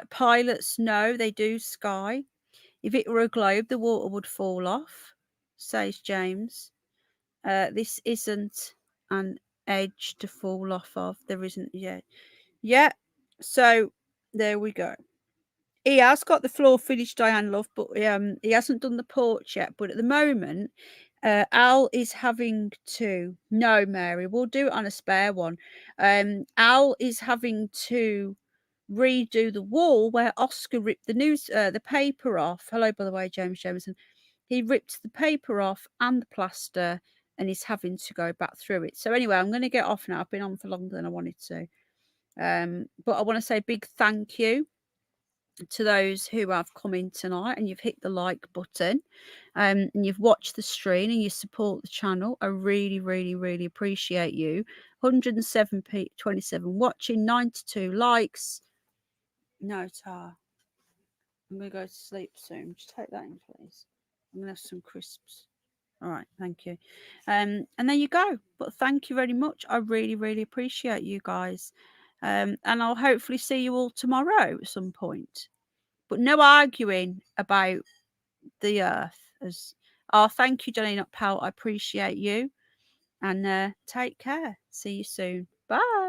Pilots know they do sky. If it were a globe, the water would fall off, says James. This isn't an edge to fall off of. There isn't yet. Yeah. So there we go. He has got the floor finished, Diane, love, but he hasn't done the porch yet. But at the moment, Al is having to... No, Mary, we'll do it on a spare one. Al is having to redo the wall where Oscar ripped the paper off. Hello, by the way, James Jameson. He ripped the paper off and the plaster, and he's having to go back through it. So anyway, I'm going to get off now. I've been on for longer than I wanted to. But I want to say a big thank you to those who have come in tonight and you've hit the like button, and you've watched the stream and you support the channel. I really, really, really appreciate you. 107 27 watching, 92 likes. No, Tar. I'm going to go to sleep soon. Just take that in, please. I'm going to have some crisps. All right, thank you. And there you go. But thank you very much. I really, really appreciate you guys. And I'll hopefully see you all tomorrow at some point. But no arguing about the earth. Thank you, Johnny Not Pal. I appreciate you. And take care. See you soon. Bye.